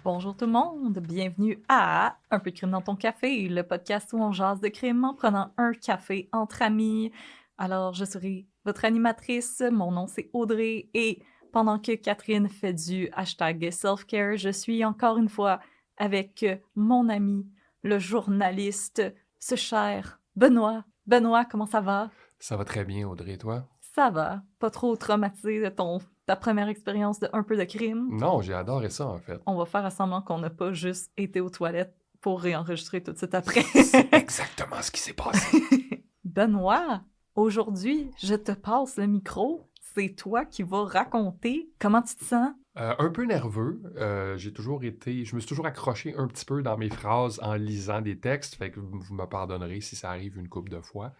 Bonjour tout le monde, bienvenue à Un peu de crime dans ton café, le podcast où on jase de crime en prenant un café entre amis. Alors, je serai votre animatrice, mon nom c'est Audrey, et pendant que Catherine fait du hashtag self-care, je suis encore une fois avec mon ami, le journaliste, ce cher Benoît. Benoît, comment ça va? Ça va très bien, Audrey, et toi? Ça va, pas trop traumatisé de ta première expérience de Un peu de crime? Non, j'ai adoré ça, en fait. On va faire à semblant qu'on n'a pas juste été aux toilettes pour réenregistrer tout de suite après. C'est exactement ce qui s'est passé. Benoît, aujourd'hui, je te passe le micro. C'est toi qui vas raconter comment tu te sens. Un peu nerveux. Je me suis toujours accroché un petit peu dans mes phrases en lisant des textes, fait que vous me pardonnerez si ça arrive une couple de fois.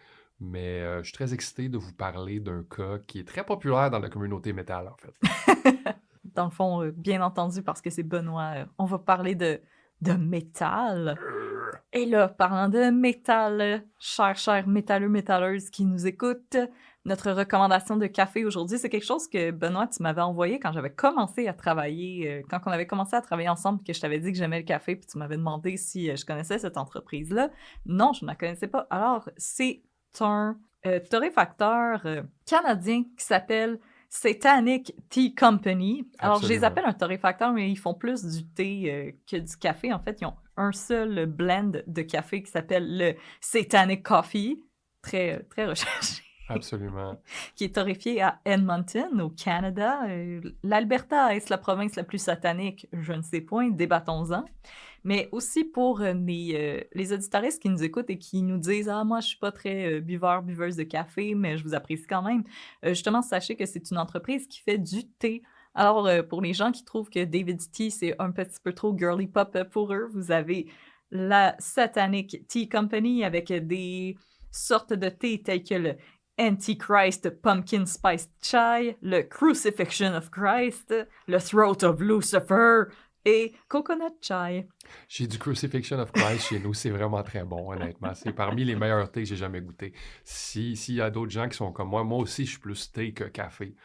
Mais je suis très excité de vous parler d'un cas qui est très populaire dans la communauté métal, en fait. Dans le fond, bien entendu, parce que c'est Benoît, on va parler de métal. Et là, parlant de métal, chers métalleux, métalleuses qui nous écoutent, notre recommandation de café aujourd'hui, c'est quelque chose que, Benoît, tu m'avais envoyé quand j'avais commencé à travailler, quand on avait commencé à travailler ensemble, que je t'avais dit que j'aimais le café, puis tu m'avais demandé si je connaissais cette entreprise-là. Non, je ne la connaissais pas. Alors, c'est un torréfacteur canadien qui s'appelle Satanic Tea Company. Alors, je les Absolument. appelle un torréfacteur, mais ils font plus du thé que du café. En fait, ils ont un seul blend de café qui s'appelle le Satanic Coffee, très, très recherché, Absolument. qui est torréfié à Edmonton, au Canada. L'Alberta, est-ce la province la plus satanique? Je ne sais point, débattons-en. Mais aussi pour les auditoristes qui nous écoutent et qui nous disent « Ah, moi, je suis pas très buveuse de café, mais je vous apprécie quand même. » Justement, sachez que c'est une entreprise qui fait du thé. Alors, pour les gens qui trouvent que David's Tea, c'est un petit peu trop girly pop pour eux, vous avez la Satanic Tea Company avec des sortes de thé tels que le Antichrist Pumpkin Spice Chai, le Crucifixion of Christ, le Throat of Lucifer et Coconut Chai. J'ai du Crucifixion of Christ chez nous, c'est vraiment très bon, honnêtement. C'est parmi les meilleurs thés que j'ai jamais goûté. S'il y a d'autres gens qui sont comme moi aussi, je suis plus thé que café.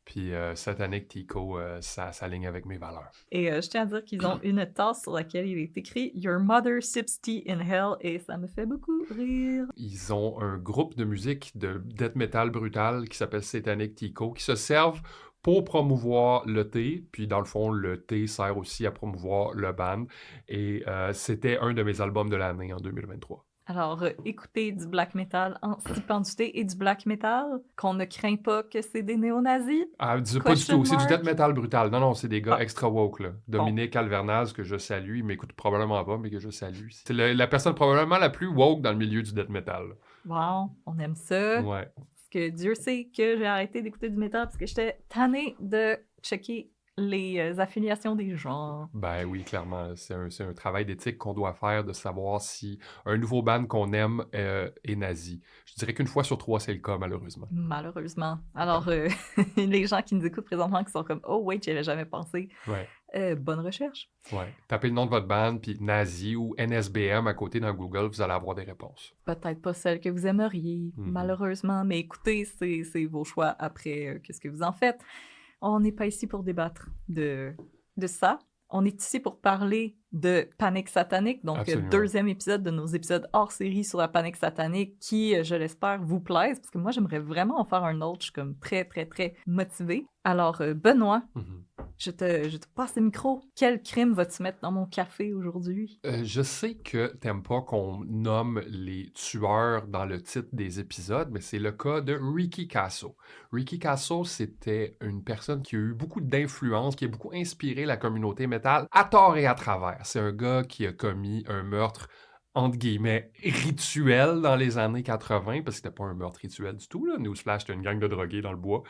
Puis Satanic Tea Co, ça s'aligne avec mes valeurs. Et je tiens à dire qu'ils ont une tasse sur laquelle il est écrit « Your mother sips tea in hell » et ça me fait beaucoup rire. Ils ont un groupe de musique de death metal brutal qui s'appelle Satanic Tea Co qui se servent pour promouvoir le thé. Puis dans le fond, le thé sert aussi à promouvoir le band. Et c'était un de mes albums de l'année en 2023. Alors, écoutez du black metal en stipant du thé et du black metal, qu'on ne craint pas que c'est des néo-nazis. Pas du tout, Question c'est du mark. death metal brutal. Non, c'est des gars Ah. extra woke, là. Dominique Alvernaz, que je salue, il m'écoute probablement pas, mais que je salue. C'est la personne probablement la plus woke dans le milieu du death metal. Wow, on aime ça. Ouais. Parce que Dieu sait que j'ai arrêté d'écouter du métal parce que j'étais tannée de checker les affiliations des gens. Ben oui, clairement. C'est un travail d'éthique qu'on doit faire, de savoir si un nouveau band qu'on aime est nazi. Je dirais qu'une fois sur 3, c'est le cas, malheureusement. Malheureusement. Alors, les gens qui nous écoutent présentement qui sont comme « Oh wait, j'y avais jamais pensé Ouais. ». Bonne recherche. Ouais. Tapez le nom de votre band, puis nazi ou NSBM à côté dans Google, vous allez avoir des réponses. Peut-être pas celle que vous aimeriez, malheureusement, mais écoutez, c'est vos choix après qu'est-ce que vous en faites. On n'est pas ici pour débattre de ça. On est ici pour parler de panique satanique, donc Absolument. Deuxième épisode de nos épisodes hors série sur la panique satanique qui, je l'espère, vous plaise, parce que moi, j'aimerais vraiment en faire un autre. Je suis comme très, très, très motivée. Alors, Benoît, je te passe le micro. Quel crime vas-tu mettre dans mon café aujourd'hui? Je sais que t'aimes pas qu'on nomme les tueurs dans le titre des épisodes, mais c'est le cas de Ricky Kasso. Ricky Kasso, c'était une personne qui a eu beaucoup d'influence, qui a beaucoup inspiré la communauté métal à tort et à travers. C'est un gars qui a commis un meurtre entre guillemets, rituel dans les années 80, parce que c'était pas un meurtre rituel du tout, là. Newsflash, c'était une gang de drogués dans le bois.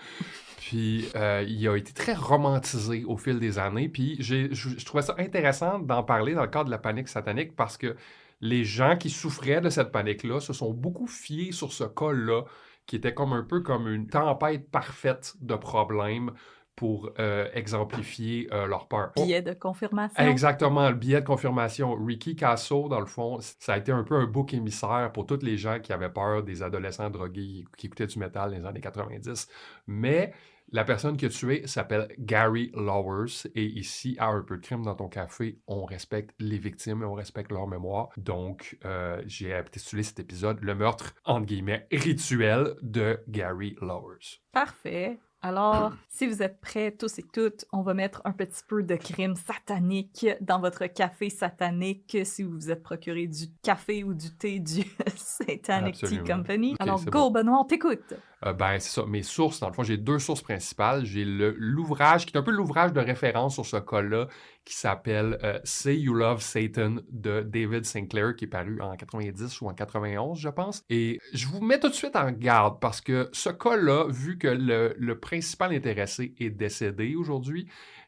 Puis, il a été très romantisé au fil des années. Puis, je trouvais ça intéressant d'en parler dans le cadre de la panique satanique, parce que Les gens qui souffraient de cette panique-là se sont beaucoup fiés sur ce cas-là, qui était comme un peu comme une tempête parfaite de problèmes pour exemplifier leur peur. Billet de confirmation. Exactement, le billet de confirmation. Ricky Kasso, dans le fond, ça a été un peu un bouc émissaire pour tous les gens qui avaient peur des adolescents drogués qui écoutaient du métal dans les années 90. Mais la personne qui a tué s'appelle Gary Lowers. Et ici, à Un peu de crime dans ton café, on respecte les victimes et on respecte leur mémoire. Donc, j'ai intitulé cet épisode « Le meurtre, entre guillemets, rituel de Gary Lowers ». Parfait. Alors, si vous êtes prêts tous et toutes, on va mettre un petit peu de crime satanique dans votre café satanique si vous vous êtes procuré du café ou du thé du Satanic Absolument. Tea Company. Ok, Alors, c'est go, bon. Benoît, on t'écoute. Ben, c'est ça. Mes sources, dans le fond, j'ai 2 sources principales. J'ai l'ouvrage, qui est un peu l'ouvrage de référence sur ce cas-là, qui s'appelle Say You Love Satan de David Sinclair, qui est paru en 90 ou en 91, je pense. Et je vous mets tout de suite en garde parce que ce cas-là, vu que le principal intéressé est décédé aujourd'hui,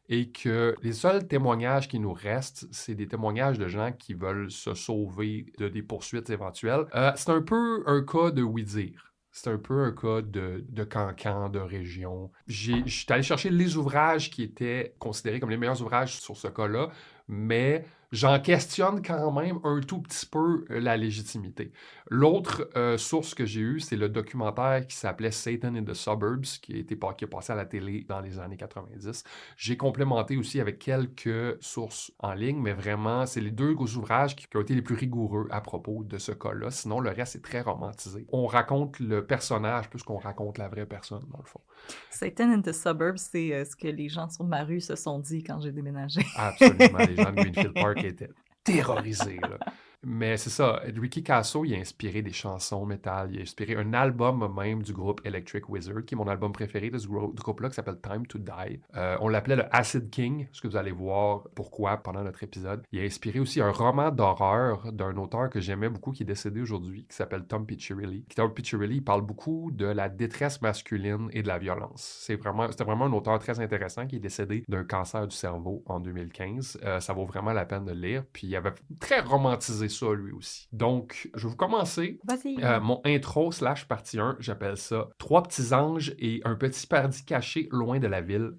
et que les seuls témoignages qui nous restent, c'est des témoignages de gens qui veulent se sauver de des poursuites éventuelles. C'est un peu un cas de oui-dire. C'est un peu un cas de cancan, de région. J'étais allé chercher les ouvrages qui étaient considérés comme les meilleurs ouvrages sur ce cas-là, mais j'en questionne quand même un tout petit peu la légitimité. L'autre source que j'ai eue, c'est le documentaire qui s'appelait Satan in the Suburbs, qui est passé à la télé dans les années 90. J'ai complémenté aussi avec quelques sources en ligne, mais vraiment, c'est les 2 ouvrages qui ont été les plus rigoureux à propos de ce cas-là. Sinon, le reste est très romantisé. On raconte le personnage plus qu'on raconte la vraie personne, dans le fond. Satan in the Suburbs, c'est ce que les gens sur ma rue se sont dit quand j'ai déménagé. Absolument, les gens de Greenfield Park étaient terrorisés, là. Mais c'est ça, Ricky Kasso, il a inspiré des chansons métal, il a inspiré un album même du groupe Electric Wizard, qui est mon album préféré de ce groupe-là, qui s'appelle Time to Die. On l'appelait le Acid King, ce que vous allez voir pourquoi pendant notre épisode. Il a inspiré aussi un roman d'horreur d'un auteur que j'aimais beaucoup, qui est décédé aujourd'hui, qui s'appelle Tom Piccirilli. Tom Piccirilli, il parle beaucoup de la détresse masculine et de la violence. C'était vraiment un auteur très intéressant qui est décédé d'un cancer du cerveau en 2015. Ça vaut vraiment la peine de le lire. Puis il avait très romantisé ça, lui aussi. Donc, je vais vous commencer. Vas-y. Mon intro / partie 1, j'appelle ça « 3 petits anges et un petit paradis caché loin de la ville,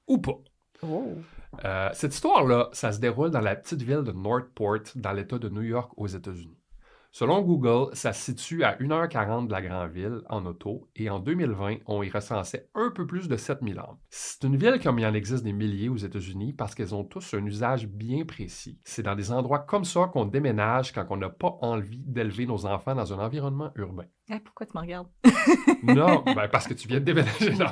ou pas ». Oh. Cette histoire-là, ça se déroule dans la petite ville de Northport, dans l'État de New York, aux États-Unis. Selon Google, ça se situe à 1h40 de la grande ville en auto et en 2020, on y recensait un peu plus de 7000 âmes. C'est une ville comme il en existe des milliers aux États-Unis parce qu'elles ont tous un usage bien précis. C'est dans des endroits comme ça qu'on déménage quand on n'a pas envie d'élever nos enfants dans un environnement urbain. Hey, pourquoi tu me regardes? Non, parce que tu viens de déménager. Non.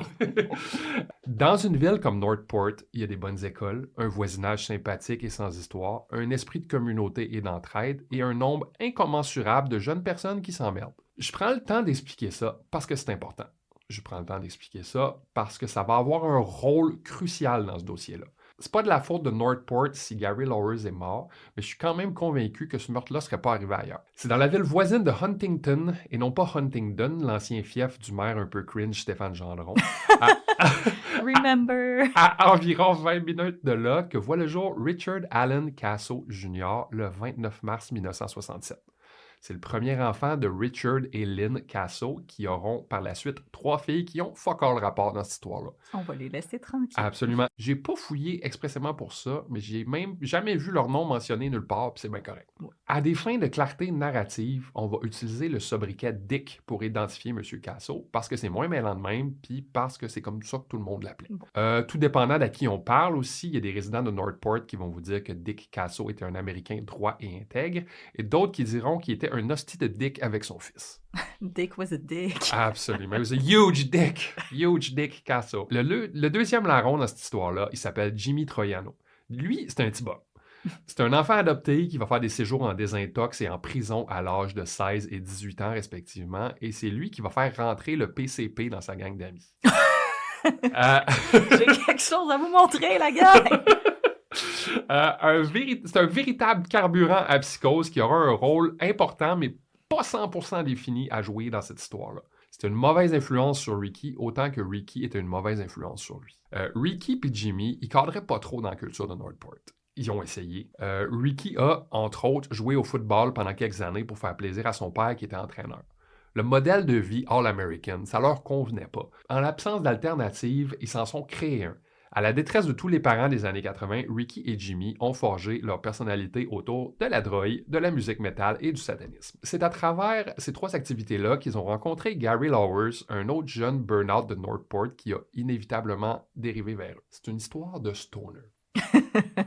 Dans une ville comme Northport, il y a des bonnes écoles, un voisinage sympathique et sans histoire, un esprit de communauté et d'entraide et un nombre incommensurable de jeunes personnes qui s'emmerdent. Je prends le temps d'expliquer ça parce que c'est important. Je prends le temps d'expliquer ça parce que ça va avoir un rôle crucial dans ce dossier-là. C'est pas de la faute de Northport si Gary Lowers est mort, mais je suis quand même convaincu que ce meurtre-là serait pas arrivé ailleurs. C'est dans la ville voisine de Huntington, et non pas Huntingdon, l'ancien fief du maire un peu cringe Stéphane Gendron. Remember! À environ 20 minutes de là, que voit le jour Richard Allen Kasso Jr. le 29 mars 1967. C'est le premier enfant de Richard et Lynn Kasso qui auront par la suite 3 filles qui ont fuck all rapport dans cette histoire-là. On va les laisser tranquilles. Absolument. J'ai pas fouillé expressément pour ça, mais j'ai même jamais vu leur nom mentionné nulle part, puis c'est bien correct. Ouais. À des fins de clarté narrative, on va utiliser le sobriquet Dick pour identifier M. Kasso, parce que c'est moins mêlant de même, puis parce que c'est comme ça que tout le monde l'appelait. Bon. Tout dépendant d'à qui on parle aussi, il y a des résidents de Northport qui vont vous dire que Dick Kasso était un Américain droit et intègre, et d'autres qui diront qu'il était un hostie de dick avec son fils. Dick was a dick. Absolument. It was a huge dick. Huge dick Kasso. Le deuxième larron dans cette histoire-là, il s'appelle Jimmy Troiano. Lui, c'est un petit bas. C'est un enfant adopté qui va faire des séjours en désintox et en prison à l'âge de 16 et 18 ans respectivement. Et c'est lui qui va faire rentrer le PCP dans sa gang d'amis. J'ai quelque chose à vous montrer, la gang! C'est un véritable carburant à psychose qui aura un rôle important, mais pas 100% défini à jouer dans cette histoire-là. C'est une mauvaise influence sur Ricky, autant que Ricky était une mauvaise influence sur lui. Ricky et Jimmy, ils cadraient pas trop dans la culture de Northport. Ils ont essayé. Ricky a, entre autres, joué au football pendant quelques années pour faire plaisir à son père qui était entraîneur. Le modèle de vie All-American, ça leur convenait pas. En l'absence d'alternative, ils s'en sont créés un. À la détresse de tous les parents des années 80, Ricky et Jimmy ont forgé leur personnalité autour de la drogue, de la musique métal et du satanisme. C'est à travers ces trois activités-là qu'ils ont rencontré Gary Lowers, un autre jeune burn-out de Northport qui a inévitablement dérivé vers eux. C'est une histoire de stoner.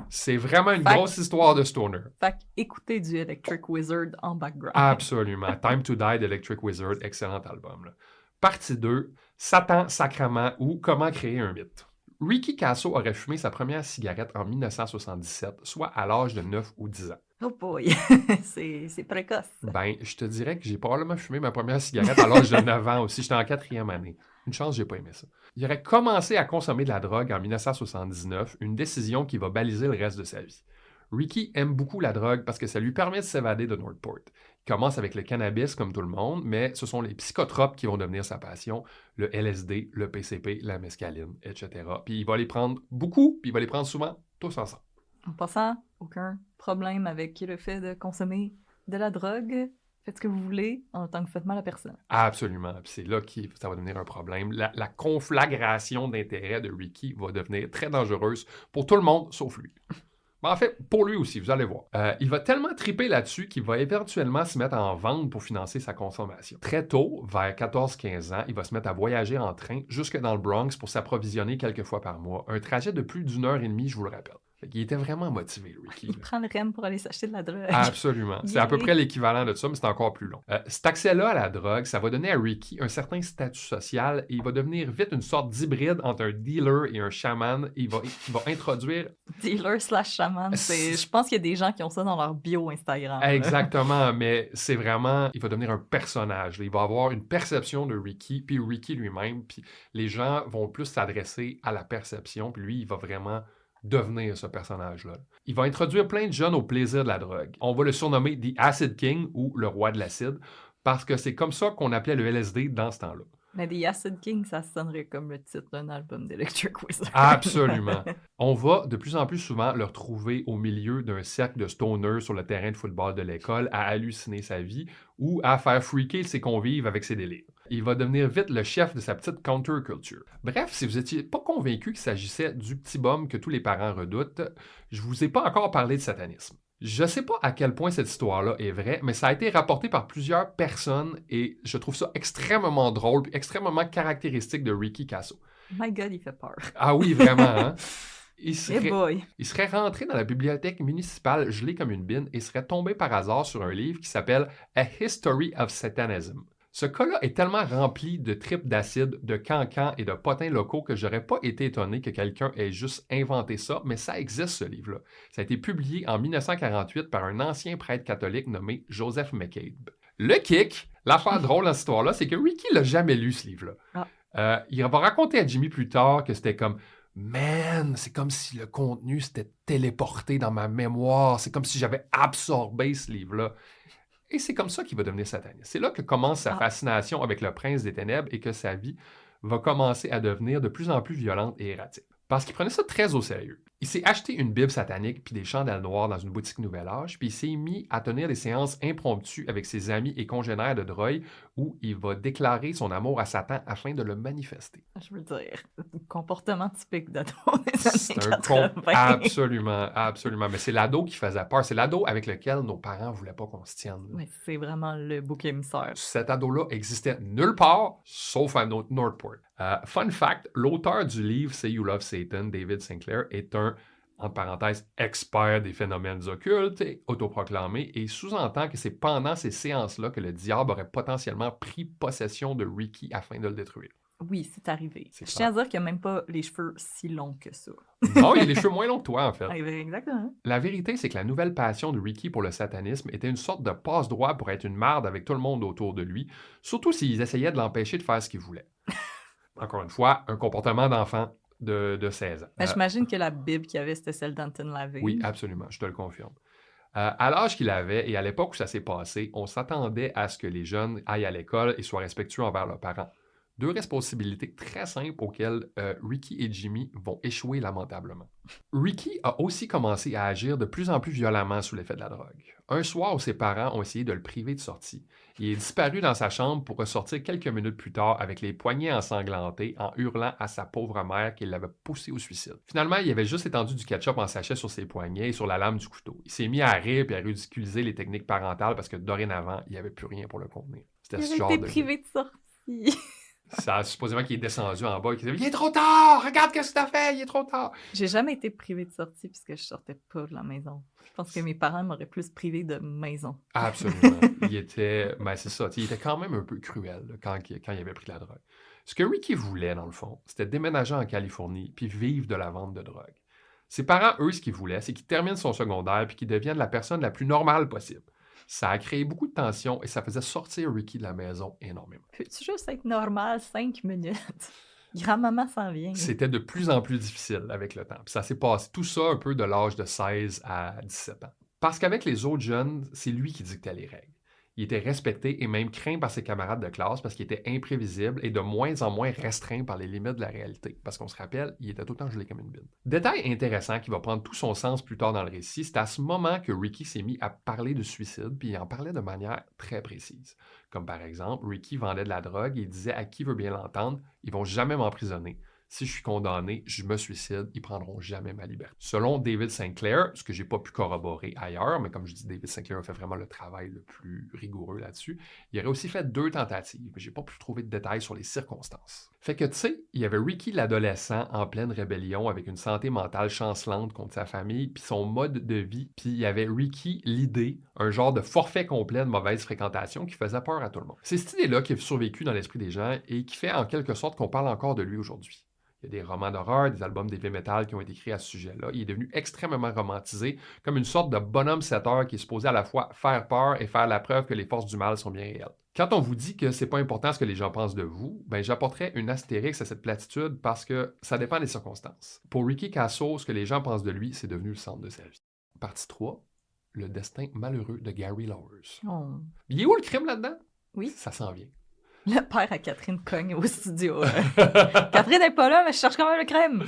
C'est vraiment une grosse histoire de stoner. Fait écoutez du Electric Wizard en background. Absolument. Time to Die d'Electric Wizard, excellent album. Là. Partie 2, Satan, sacrement ou comment créer un mythe. Ricky Kasso aurait fumé sa première cigarette en 1977, soit à l'âge de 9 ou 10 ans. Oh boy, c'est précoce. Ben, je te dirais que j'ai probablement fumé ma première cigarette à l'âge de 9 ans aussi. J'étais en 4e année. Une chance, j'ai pas aimé ça. Il aurait commencé à consommer de la drogue en 1979, une décision qui va baliser le reste de sa vie. Ricky aime beaucoup la drogue parce que ça lui permet de s'évader de Northport. Il commence avec le cannabis comme tout le monde, mais ce sont les psychotropes qui vont devenir sa passion, le LSD, le PCP, la mescaline, etc. Puis il va les prendre beaucoup, puis il va les prendre souvent tous ensemble. En passant, aucun problème avec le fait de consommer de la drogue. Faites ce que vous voulez en tant que vous faites mal à personne. Absolument. Puis c'est là que ça va devenir un problème. La conflagration d'intérêt de Ricky va devenir très dangereuse pour tout le monde, sauf lui. Mais en fait, pour lui aussi, vous allez voir. Il va tellement triper là-dessus qu'il va éventuellement se mettre en vente pour financer sa consommation. Très tôt, vers 14-15 ans, il va se mettre à voyager en train jusque dans le Bronx pour s'approvisionner quelques fois par mois. Un trajet de plus d'1 heure et demie, je vous le rappelle. Il était vraiment motivé, Ricky. Il prend le REM pour aller s'acheter de la drogue. Absolument. C'est à peu près l'équivalent de ça, mais c'est encore plus long. Cet accès-là à la drogue, ça va donner à Ricky un certain statut social et il va devenir vite une sorte d'hybride entre un dealer et un chaman. Il va introduire... Dealer/chaman, je pense qu'il y a des gens qui ont ça dans leur bio Instagram. Exactement, mais c'est vraiment... Il va devenir un personnage. Il va avoir une perception de Ricky, puis Ricky lui-même, puis les gens vont plus s'adresser à la perception, puis lui, il va vraiment... devenir ce personnage-là. Il va introduire plein de jeunes au plaisir de la drogue. On va le surnommer The Acid King ou le roi de l'acide parce que c'est comme ça qu'on appelait le LSD dans ce temps-là. Mais The Acid King, ça sonnerait comme le titre d'un album d'Electric Wizard. Absolument. On va de plus en plus souvent le retrouver au milieu d'un cercle de stoners sur le terrain de football de l'école à halluciner sa vie ou à faire freaker ses convives avec ses délires. Il va devenir vite le chef de sa petite counterculture. Bref, si vous n'étiez pas convaincu qu'il s'agissait du petit bum que tous les parents redoutent, je ne vous ai pas encore parlé de satanisme. Je ne sais pas à quel point cette histoire-là est vraie, mais ça a été rapporté par plusieurs personnes et je trouve ça extrêmement drôle et extrêmement caractéristique de Ricky Kasso. My God, il fait peur. Ah oui, vraiment, hein? Il serait rentré dans la bibliothèque municipale gelé comme une bine et serait tombé par hasard sur un livre qui s'appelle A History of Satanism. Ce cas-là est tellement rempli de tripes d'acide, de cancans et de potins locaux que j'aurais pas été étonné que quelqu'un ait juste inventé ça, mais ça existe ce livre-là. Ça a été publié en 1948 par un ancien prêtre catholique nommé Joseph McCabe. Le kick, l'affaire drôle dans cette histoire-là, c'est que Ricky l'a jamais lu ce livre-là. Il va raconter à Jimmy plus tard que c'était comme Man, c'est comme si le contenu s'était téléporté dans ma mémoire. C'est comme si j'avais absorbé ce livre-là. Et c'est comme ça qu'il va devenir sataniste. C'est là que commence sa fascination avec le prince des ténèbres et que sa vie va commencer à devenir de plus en plus violente et erratique. Parce qu'il prenait ça très au sérieux. Il s'est acheté une Bible satanique puis des chandelles noires dans une boutique Nouvel Âge, puis il s'est mis à tenir des séances impromptues avec ses amis et congénères de drogue où il va déclarer son amour à Satan afin de le manifester. Je veux dire, comportement typique d'ado des années 80. Absolument, absolument. Mais c'est l'ado qui faisait peur. C'est l'ado avec lequel nos parents ne voulaient pas qu'on se tienne. Oui, c'est vraiment le bouc émissaire. Cet ado-là existait nulle part, sauf à Northport. Fun fact, l'auteur du livre Say You Love Satan, David Sinclair, est un, entre parenthèses, expert des phénomènes occultes, autoproclamé, et sous-entend que c'est pendant ces séances-là que le diable aurait potentiellement pris possession de Ricky afin de le détruire. Oui, c'est arrivé. Je tiens à dire qu'il n'a même pas les cheveux si longs que ça. Non, il a les cheveux moins longs que toi, en fait. Exactement. La vérité, c'est que la nouvelle passion de Ricky pour le satanisme était une sorte de passe-droit pour être une marde avec tout le monde autour de lui, surtout s'ils essayaient de l'empêcher de faire ce qu'il voulait. Encore une fois, un comportement d'enfant de 16 ans. Mais j'imagine que la Bible qu'il y avait, c'était celle d'Anton LaVey. Oui, absolument, je te le confirme. À l'âge qu'il avait et à l'époque où ça s'est passé, on s'attendait à ce que les jeunes aillent à l'école et soient respectueux envers leurs parents. Deux responsabilités très simples auxquelles Ricky et Jimmy vont échouer lamentablement. Ricky a aussi commencé à agir de plus en plus violemment sous l'effet de la drogue. Un soir où ses parents ont essayé de le priver de sortie, il est disparu dans sa chambre pour ressortir quelques minutes plus tard avec les poignets ensanglantés en hurlant à sa pauvre mère qu'il l'avait poussé au suicide. Finalement, il avait juste étendu du ketchup en sachet sur ses poignets et sur la lame du couteau. Il s'est mis à rire et à ridiculiser les techniques parentales parce que dorénavant, il n'y avait plus rien pour le contenir. C'était Il ce avait genre été de... privé de sortie. Ça, supposément qu'il est descendu en bas et qu'il disait « Il est trop tard! Regarde ce que t'as fait! Il est trop tard! » J'ai jamais été privée de sortie puisque je sortais pas de la maison. Je pense que mes parents m'auraient plus privée de maison. Absolument. Il était... Ben, c'est ça. Il était quand même un peu cruel là, quand il avait pris de la drogue. Ce que Ricky voulait, dans le fond, c'était déménager en Californie puis vivre de la vente de drogue. Ses parents, eux, ce qu'ils voulaient, c'est qu'il termine son secondaire puis qu'il devienne la personne la plus normale possible. Ça a créé beaucoup de tensions et ça faisait sortir Ricky de la maison énormément. Peux-tu juste être normal 5 minutes? Grand-maman s'en vient. C'était de plus en plus difficile avec le temps. Puis ça s'est passé tout ça un peu de l'âge de 16 à 17 ans. Parce qu'avec les autres jeunes, c'est lui qui dictait les règles. Il était respecté et même craint par ses camarades de classe parce qu'il était imprévisible et de moins en moins restreint par les limites de la réalité. Parce qu'on se rappelle, il était tout le temps gelé comme une bine. Détail intéressant qui va prendre tout son sens plus tard dans le récit, c'est à ce moment que Ricky s'est mis à parler de suicide, puis il en parlait de manière très précise. Comme par exemple, Ricky vendait de la drogue et il disait à qui veut bien l'entendre, ils vont jamais m'emprisonner. Si je suis condamné, je me suicide, ils prendront jamais ma liberté. Selon David Sinclair, ce que j'ai pas pu corroborer ailleurs, mais comme je dis, David Sinclair a fait vraiment le travail le plus rigoureux là-dessus, il aurait aussi fait 2 tentatives, mais j'ai pas pu trouver de détails sur les circonstances. Fait que tu sais, il y avait Ricky l'adolescent en pleine rébellion avec une santé mentale chancelante contre sa famille, puis son mode de vie, puis il y avait Ricky l'idée, un genre de forfait complet de mauvaise fréquentation qui faisait peur à tout le monde. C'est cette idée-là qui a survécu dans l'esprit des gens et qui fait en quelque sorte qu'on parle encore de lui aujourd'hui. Il y a des romans d'horreur, des albums d'heavy metal qui ont été écrits à ce sujet-là. Il est devenu extrêmement romantisé, comme une sorte de bonhomme 7 heures qui est supposé à la fois faire peur et faire la preuve que les forces du mal sont bien réelles. Quand on vous dit que c'est pas important ce que les gens pensent de vous, ben j'apporterais une astérix à cette platitude parce que ça dépend des circonstances. Pour Ricky Kasso, ce que les gens pensent de lui, c'est devenu le centre de sa vie. Partie 3, le destin malheureux de Gary Lauwers. Oh. Il est où le crime là-dedans? Oui. Ça s'en vient. Le père à Catherine cogne au studio. Catherine n'est pas là, mais je cherche quand même le crème.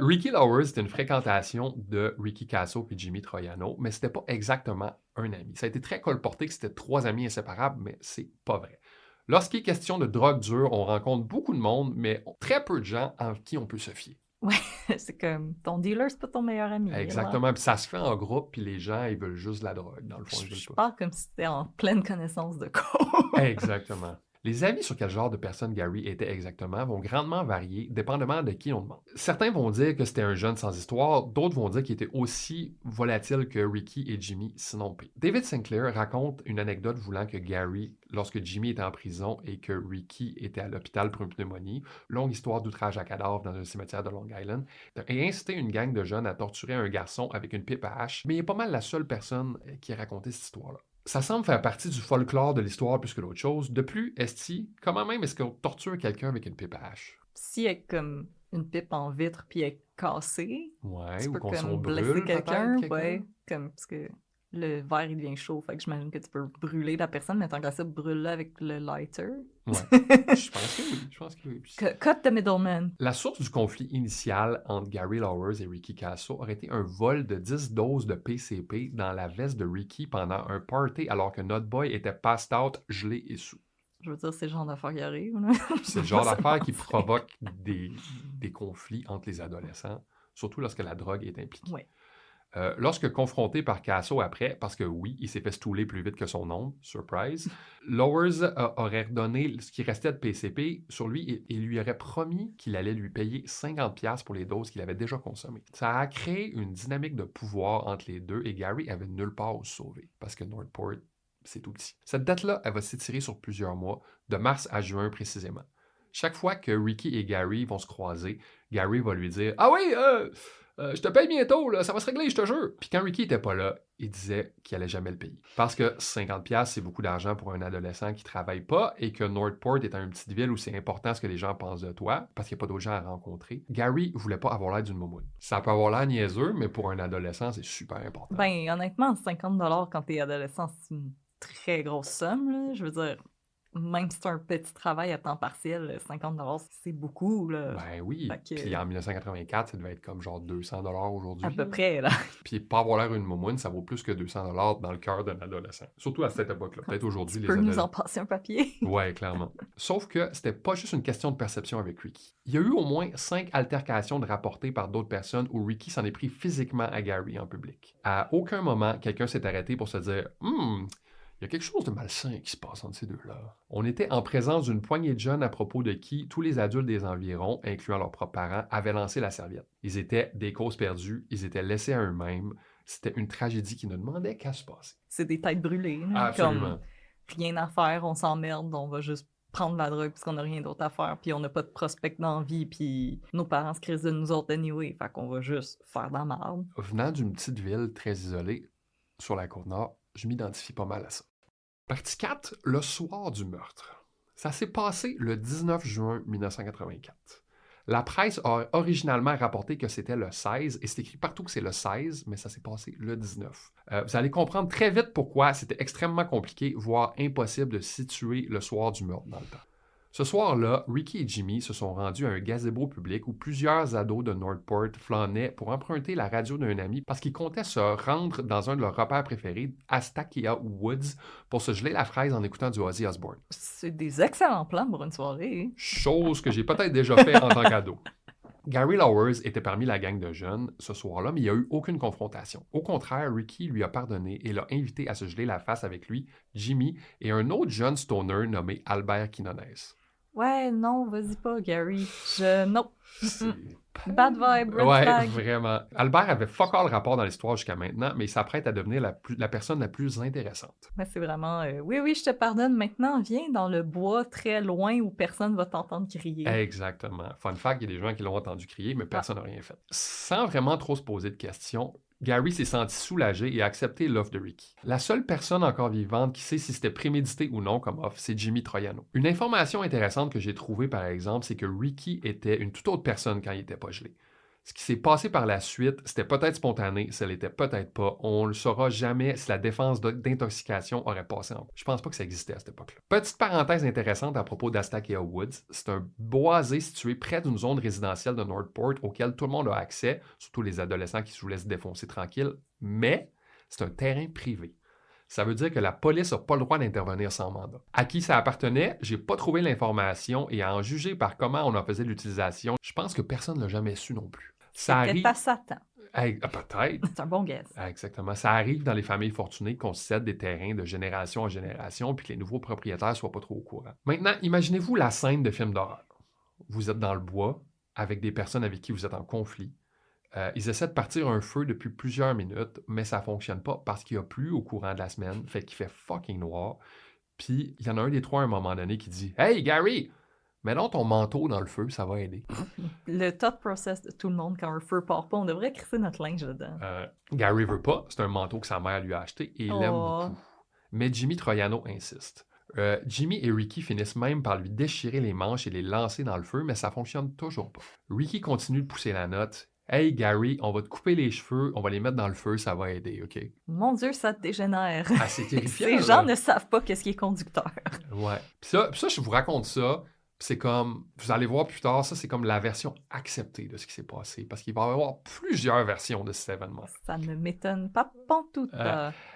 Ricky Lauwers, c'était une fréquentation de Ricky Kasso et Jimmy Troiano, mais c'était pas exactement un ami. Ça a été très colporté que c'était 3 amis inséparables, mais c'est pas vrai. Lorsqu'il est question de drogue dure, on rencontre beaucoup de monde, mais très peu de gens en qui on peut se fier. Ouais, c'est comme ton dealer, c'est pas ton meilleur ami. Exactement, puis ça se fait en groupe, puis les gens, ils veulent juste de la drogue, dans le fond. Je parle comme si c'était en pleine connaissance de cause. Exactement. Les avis sur quel genre de personne Gary était exactement vont grandement varier, dépendamment de qui on demande. Certains vont dire que c'était un jeune sans histoire, d'autres vont dire qu'il était aussi volatile que Ricky et Jimmy, sinon pire. David Sinclair raconte une anecdote voulant que Gary, lorsque Jimmy était en prison et que Ricky était à l'hôpital pour une pneumonie, longue histoire d'outrage à cadavre dans un cimetière de Long Island, et incité une gang de jeunes à torturer un garçon avec une pipe à hache, mais il est pas mal la seule personne qui a raconté cette histoire-là. Ça semble faire partie du folklore de l'histoire plus que d'autre chose. De plus, Esti, comment même est-ce qu'on torture quelqu'un avec une pipe à hache? Si elle est comme une pipe en vitre puis elle est cassée, ouais, tu ou peux qu'on comme s'en blesser brûle quelqu'un, peut-être, ouais, comme parce que le verre il devient chaud, fait que j'imagine que tu peux brûler la personne, mais tant qu'à ça, brûle-le avec le lighter. Ouais, je pense que oui. Cut the middleman. La source du conflit initial entre Gary Lauwers et Ricky Kasso aurait été un vol de 10 doses de PCP dans la veste de Ricky pendant un party alors que notre boy était passed out, gelé et sous. Je veux dire, c'est le genre d'affaire qui arrive. C'est le genre d'affaire qui provoque des conflits entre les adolescents, surtout lorsque la drogue est impliquée. Ouais. Lorsque confronté par Kasso après, parce que oui, il s'est fait stouler plus vite que son ombre, surprise, Lauwers aurait redonné ce qui restait de PCP sur lui et lui aurait promis qu'il allait lui payer 50$ pour les doses qu'il avait déjà consommées. Ça a créé une dynamique de pouvoir entre les deux et Gary avait nulle part où se sauver, parce que Northport, c'est tout petit. Cette date-là, elle va s'étirer sur plusieurs mois, de mars à juin précisément. Chaque fois que Ricky et Gary vont se croiser, Gary va lui dire « Ah oui, je te paye bientôt, là, ça va se régler, je te jure. » Puis quand Ricky était pas là, il disait qu'il allait jamais le payer. Parce que 50$, c'est beaucoup d'argent pour un adolescent qui travaille pas et que Northport est une petite ville où c'est important ce que les gens pensent de toi, parce qu'il n'y a pas d'autres gens à rencontrer. Gary voulait pas avoir l'air d'une moumoune. Ça peut avoir l'air niaiseux, mais pour un adolescent, c'est super important. Ben, honnêtement, 50$ quand t'es adolescent, c'est une très grosse somme, là. Je veux dire, même si c'est un petit travail à temps partiel, 50 c'est beaucoup, là. Ben oui, Fait puis que, en 1984, ça devait être comme genre 200 à aujourd'hui, peu là. près, là. Puis pas avoir l'air une moumoune, ça vaut plus que 200 dans le cœur d'un adolescent. Surtout à cette époque-là. Peut-être Tu aujourd'hui, peux les nous en adolescents. passer un papier? Ouais, clairement. Sauf que c'était pas juste une question de perception avec Ricky. Il y a eu au moins 5 altercations de rapportées par d'autres personnes où Ricky s'en est pris physiquement à Gary en public. À aucun moment, quelqu'un s'est arrêté pour se dire il y a quelque chose de malsain qui se passe entre ces deux-là. On était en présence d'une poignée de jeunes à propos de qui tous les adultes des environs, incluant leurs propres parents, avaient lancé la serviette. Ils étaient des causes perdues, ils étaient laissés à eux-mêmes. C'était une tragédie qui ne demandait qu'à se passer. C'est des têtes brûlées, là, comme Absolument. rien à faire, on s'emmerde, on va juste prendre la drogue parce qu'on a rien d'autre à faire, puis on n'a pas de prospect dans la vie, puis nos parents se crissent de nous autres anyway, fait qu'on va juste faire de la merde. Venant d'une petite ville très isolée sur la Côte-Nord, je m'identifie pas mal à ça. Partie 4, le soir du meurtre. Ça s'est passé le 19 juin 1984. La presse a originalement rapporté que c'était le 16, et c'est écrit partout que c'est le 16, mais ça s'est passé le 19. Vous allez comprendre très vite pourquoi c'était extrêmement compliqué, voire impossible de situer le soir du meurtre dans le temps. Ce soir-là, Ricky et Jimmy se sont rendus à un gazebo public où plusieurs ados de Northport flânaient pour emprunter la radio d'un ami parce qu'ils comptaient se rendre dans un de leurs repères préférés, Astakia Woods, pour se geler la fraise en écoutant du Ozzy Osbourne. C'est des excellents plans pour une soirée. Chose que j'ai peut-être déjà fait en tant qu'ado. Gary Lowers était parmi la gang de jeunes ce soir-là, mais il n'y a eu aucune confrontation. Au contraire, Ricky lui a pardonné et l'a invité à se geler la face avec lui, Jimmy et un autre jeune stoner nommé Albert Quinones. Ouais, non, vas-y pas, Gary. Non. C'est Bad vibe, red Ouais, flag. vraiment. Albert avait fuck all rapport dans l'histoire jusqu'à maintenant, mais il s'apprête à devenir la personne la plus intéressante. Ouais, c'est vraiment oui, je te pardonne. Maintenant, viens dans le bois très loin où personne va t'entendre crier. Exactement. Fun fact, il y a des gens qui l'ont entendu crier, mais personne n'a rien fait. Sans vraiment trop se poser de questions, Gary s'est senti soulagé et a accepté l'offre de Ricky. La seule personne encore vivante qui sait si c'était prémédité ou non comme offre, c'est Jimmy Troiano. Une information intéressante que j'ai trouvée, par exemple, c'est que Ricky était une toute autre personne quand il était pas gelé. Ce qui s'est passé par la suite, c'était peut-être spontané, ça l'était peut-être pas. On ne le saura jamais si la défense d'intoxication aurait passé en... Je pense pas que ça existait à cette époque-là. Petite parenthèse intéressante à propos d'Astakia Woods, c'est un boisé situé près d'une zone résidentielle de Northport auquel tout le monde a accès, surtout les adolescents qui se laissent défoncer tranquille, mais c'est un terrain privé. Ça veut dire que la police n'a pas le droit d'intervenir sans mandat. À qui ça appartenait, j'ai pas trouvé l'information et à en juger par comment on en faisait l'utilisation, je pense que personne ne l'a jamais su non plus. Ça C'était arrive... à Satan. peut-être. C'est un bon guess. Exactement. Ça arrive dans les familles fortunées qu'on cède des terrains de génération en génération puis que les nouveaux propriétaires soient pas trop au courant. Maintenant, imaginez-vous la scène de film d'horreur. Vous êtes dans le bois avec des personnes avec qui vous êtes en conflit. Ils essaient de partir un feu depuis plusieurs minutes, mais ça fonctionne pas parce qu'il y a plu au courant de la semaine, fait qu'il fait fucking noir. Puis il y en a un des trois à un moment donné qui dit « Hey Gary, mets donc ton manteau dans le feu, ça va aider. » Le thought process de tout le monde quand un feu part pas, on devrait crisser notre linge dedans. Gary veut pas, c'est un manteau que sa mère lui a acheté et il l'aime beaucoup. Mais Jimmy Troiano insiste. Jimmy et Ricky finissent même par lui déchirer les manches et les lancer dans le feu, mais ça fonctionne toujours pas. Ricky continue de pousser la note. Hey Gary, on va te couper les cheveux, on va les mettre dans le feu, ça va aider, OK? Mon Dieu, ça te dégénère. Ah, c'est terrifiant. Ces gens ne savent pas qu'est-ce qui est conducteur. Ouais. Puis ça, je vous raconte ça, puis c'est comme, vous allez voir plus tard, ça c'est comme la version acceptée de ce qui s'est passé, parce qu'il va y avoir plusieurs versions de cet événement. Ça ne m'étonne pas pantoute.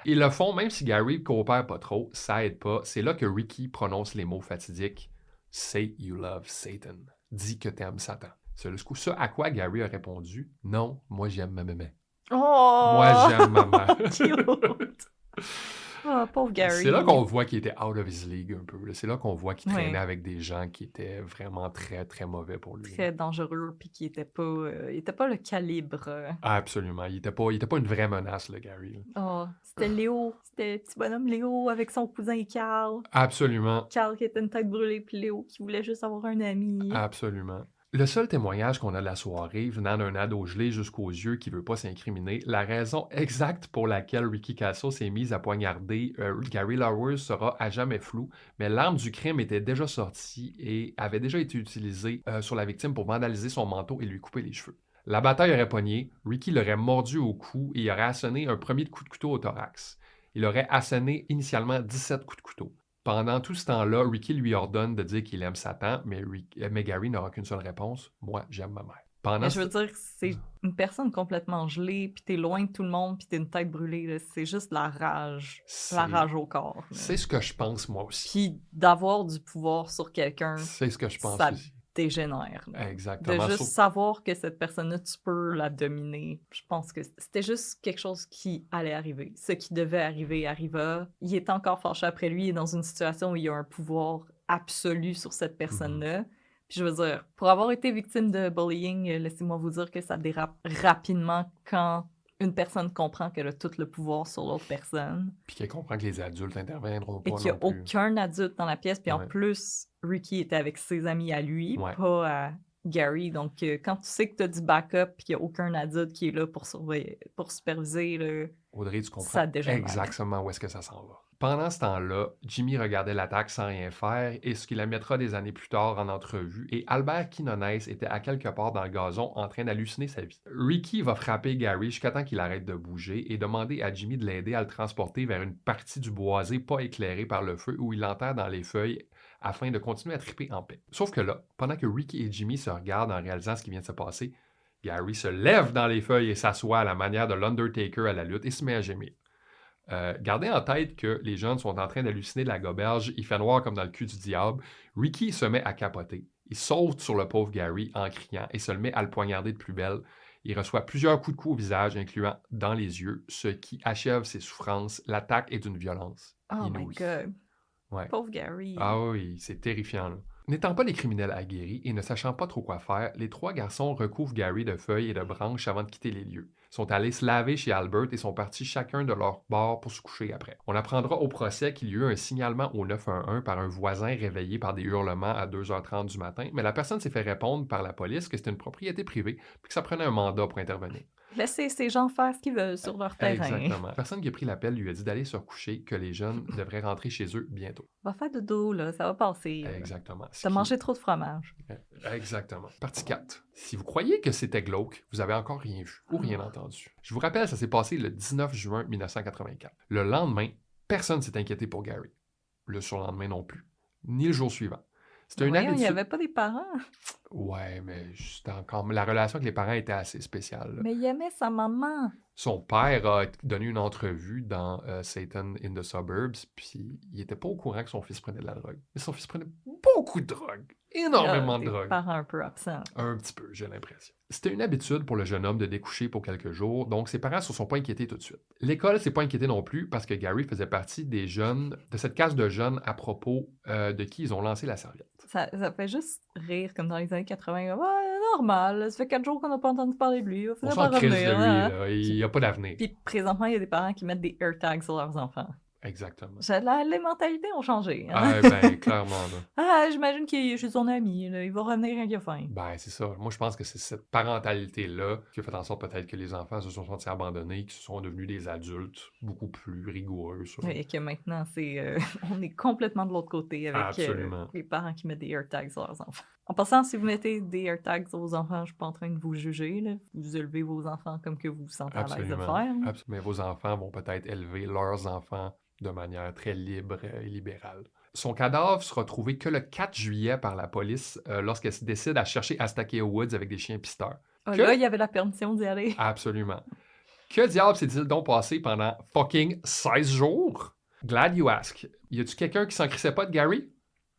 Ils le font, même si Gary coopère pas trop, ça aide pas. C'est là que Ricky prononce les mots fatidiques « Say you love Satan ». Dis que t'aimes Satan. C'est ce à quoi Gary a répondu « Non, moi j'aime ma maman. » Oh! Moi j'aime ma mère. Cute! Oh, pauvre Gary. C'est là qu'on voit qu'il était out of his league un peu. C'est là qu'on voit qu'il traînait Ouais. avec des gens qui étaient vraiment très, très mauvais pour lui. Très dangereux, puis qui était pas le calibre. Ah, absolument. Il était pas une vraie menace, le Gary. Là. Oh, c'était Léo. C'était le petit bonhomme Léo avec son cousin Carl. Absolument. Carl qui était une tête brûlée, puis Léo qui voulait juste avoir un ami. Absolument. Le seul témoignage qu'on a de la soirée, venant d'un ado gelé jusqu'aux yeux qui veut pas s'incriminer, la raison exacte pour laquelle Ricky Castle s'est mise à poignarder Gary Lowers sera à jamais floue, mais l'arme du crime était déjà sortie et avait déjà été utilisée sur la victime pour vandaliser son manteau et lui couper les cheveux. La bataille aurait pogné, Ricky l'aurait mordu au cou et il aurait asséné un premier coup de couteau au thorax. Il aurait asséné initialement 17 coups de couteau. Pendant tout ce temps-là, Ricky lui ordonne de dire qu'il aime Satan, mais Gary n'aura qu'une seule réponse. Moi, j'aime ma mère. Mais je veux dire, c'est une personne complètement gelée, puis t'es loin de tout le monde, puis t'es une tête brûlée. Là. C'est juste la rage au corps. Là. C'est ce que je pense, moi aussi. Puis d'avoir du pouvoir sur quelqu'un, c'est ce que je pense ça aussi. Dégénère. Là. Exactement. De juste savoir que cette personne-là, tu peux la dominer. Je pense que c'était juste quelque chose qui allait arriver. Ce qui devait arriver arriva. Il est encore fâché après lui. Il est dans une situation où il a un pouvoir absolu sur cette personne-là. Puis je veux dire, pour avoir été victime de bullying, laissez-moi vous dire que ça dérape rapidement quand une personne comprend qu'elle a tout le pouvoir sur l'autre personne. Puis qu'elle comprend que les adultes interviendront pas. Et qu'il n'y a aucun adulte dans la pièce. Puis en plus, Ricky était avec ses amis à lui, pas à Gary. Donc quand tu sais que tu as du backup et qu'il n'y a aucun adulte qui est là pour surveiller, pour superviser, là, Audrey, tu comprends ça dégénère. Exactement où est-ce que ça s'en va. Pendant ce temps-là, Jimmy regardait l'attaque sans rien faire et ce qui la mettra des années plus tard en entrevue, et Albert Quinones était à quelque part dans le gazon en train d'halluciner sa vie. Ricky va frapper Gary jusqu'à temps qu'il arrête de bouger et demander à Jimmy de l'aider à le transporter vers une partie du boisé pas éclairée par le feu où il l'enterre dans les feuilles afin de continuer à triper en paix. Sauf que là, pendant que Ricky et Jimmy se regardent en réalisant ce qui vient de se passer, Gary se lève dans les feuilles et s'assoit à la manière de l'Undertaker à la lutte et se met à gémir. Gardez en tête que les jeunes sont en train d'halluciner de la goberge, il fait noir comme dans le cul du diable. Ricky se met à capoter. Il saute sur le pauvre Gary en criant et se le met à le poignarder de plus belle. Il reçoit plusieurs coups de coups au visage, incluant dans les yeux, ce qui achève ses souffrances. L'attaque est d'une violence inouïe. My God. Ouais. Pauvre Gary. Ah oui, c'est terrifiant, là. N'étant pas des criminels aguerris et ne sachant pas trop quoi faire, les trois garçons recouvrent Gary de feuilles et de branches avant de quitter les lieux. Ils sont allés se laver chez Albert et sont partis chacun de leur bord pour se coucher après. On apprendra au procès qu'il y a eu un signalement au 911 par un voisin réveillé par des hurlements à 2h30 du matin, mais la personne s'est fait répondre par la police que c'était une propriété privée et que ça prenait un mandat pour intervenir. Laissez ces gens faire ce qu'ils veulent sur leur terrain. Exactement. La personne qui a pris l'appel lui a dit d'aller se recoucher, que les jeunes devraient rentrer chez eux bientôt. Va faire dodo, là, ça va passer. Exactement. T'as mangé trop de fromage. Exactement. Partie 4. Si vous croyez que c'était glauque, vous avez encore rien vu ou rien entendu. Je vous rappelle, ça s'est passé le 19 juin 1984. Le lendemain, personne ne s'est inquiété pour Gary. Le surlendemain non plus. Ni le jour suivant. C'était une habitude. Il n'y avait pas des parents. Ouais, mais c'était encore... la relation avec les parents était assez spéciale. Là. Mais il aimait sa maman. Son père a donné une entrevue dans Satan in the Suburbs, puis il était pas au courant que son fils prenait de la drogue. Mais son fils prenait beaucoup de drogue. Énormément de drogue. Des parents un peu absents. Un petit peu, j'ai l'impression. C'était une habitude pour le jeune homme de découcher pour quelques jours, donc ses parents ne se sont pas inquiétés tout de suite. L'école s'est pas inquiétée non plus parce que Gary faisait partie des jeunes, de cette caste de jeunes à propos de qui ils ont lancé la serviette. Ça fait juste rire comme dans les années 80. Ouais, normal, ça fait 4 jours qu'on n'a pas entendu parler de lui. On s'en crisse de lui, là. Il n'y a pas d'avenir. Puis présentement, il y a des parents qui mettent des AirTags sur leurs enfants. Exactement. Les mentalités ont changé. Hein? Ah, ben, clairement. Là. J'imagine qu'il est chez son ami. Là. Il va revenir quand il a faim. Ben, c'est ça. Moi, je pense que c'est cette parentalité-là qui a fait en sorte peut-être que les enfants se sont sentis abandonnés, qui se sont devenus des adultes beaucoup plus rigoureux. Ça. Et que maintenant, on est complètement de l'autre côté avec les parents qui mettent des AirTags sur leurs enfants. En passant, si vous mettez des AirTags sur vos enfants, je ne suis pas en train de vous juger. Là. Vous élevez vos enfants comme que vous vous sentez à l'aise de faire. Mais vos enfants vont peut-être élever leurs enfants de manière très libre et libérale. Son cadavre sera trouvé que le 4 juillet par la police lorsqu'elle se décide à chercher Astakia Woods avec des chiens pisteurs. Là, il y avait la permission d'y aller. Absolument. Que diable s'est-il donc passé pendant fucking 16 jours? Glad you ask. Y a-tu quelqu'un qui s'en crissait pas de Gary?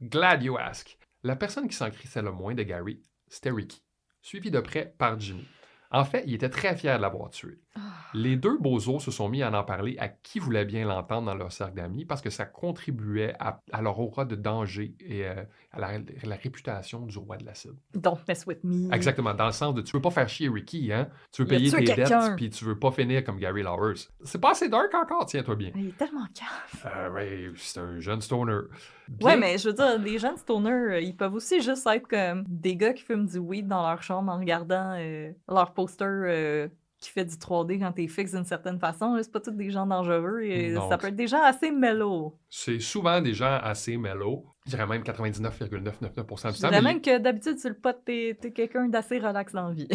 Glad you ask. La personne qui s'en crissait le moins de Gary, c'était Ricky, suivi de près par Jimmy. En fait, il était très fier de l'avoir tué. Les deux bozos se sont mis à en parler à qui voulait bien l'entendre dans leur cercle d'amis parce que ça contribuait à leur aura de danger et à la réputation du roi de l'acide. Don't mess with me. Exactement, dans le sens de tu veux pas faire chier Ricky, hein? Tu veux payer tes dettes puis tu veux pas finir comme Gary Lauwers. C'est pas assez dark encore, tiens-toi bien. Il est tellement calme. Ouais, c'est un jeune stoner. Bien... Ouais, mais je veux dire, les jeunes stoners, ils peuvent aussi juste être comme des gars qui fument du weed dans leur chambre en regardant leur poster qui fait du 3D quand t'es fixe d'une certaine façon. C'est pas tous des gens dangereux. Ça peut être des gens assez mellow. C'est souvent des gens assez mellow. Je dirais même 99,999% du temps. Je dirais même que d'habitude, sur le pot, t'es quelqu'un d'assez relax dans la vie.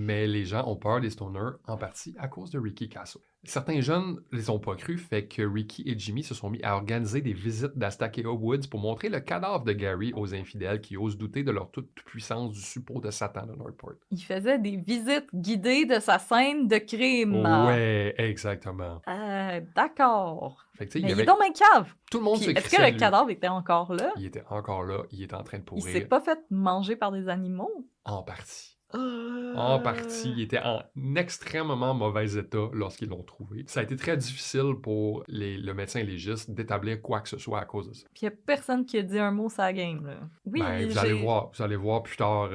Mais les gens ont peur des stoners, en partie à cause de Ricky Kasso. Certains jeunes les ont pas cru, fait que Ricky et Jimmy se sont mis à organiser des visites d'Astakeo Woods pour montrer le cadavre de Gary aux infidèles qui osent douter de leur toute-puissance du suppôt de Satan de Northport. Il faisait des visites guidées de sa scène de crime. Ouais, exactement. D'accord. Fait que, tu sais, Mais il y il est avait... donc bien cave. Tout le monde Puis, se est-ce crissait que de le lui. cadavre était encore là? Il était encore là, il était en train de Il s'est pourrir. pas fait manger par des animaux? En partie. En partie, il était en extrêmement mauvais état lorsqu'ils l'ont trouvé. Ça a été très difficile pour le médecin légiste d'établir quoi que ce soit à cause de ça. Puis il y a personne qui a dit un mot sur la game, là. Oui, Ben, vous allez voir plus tard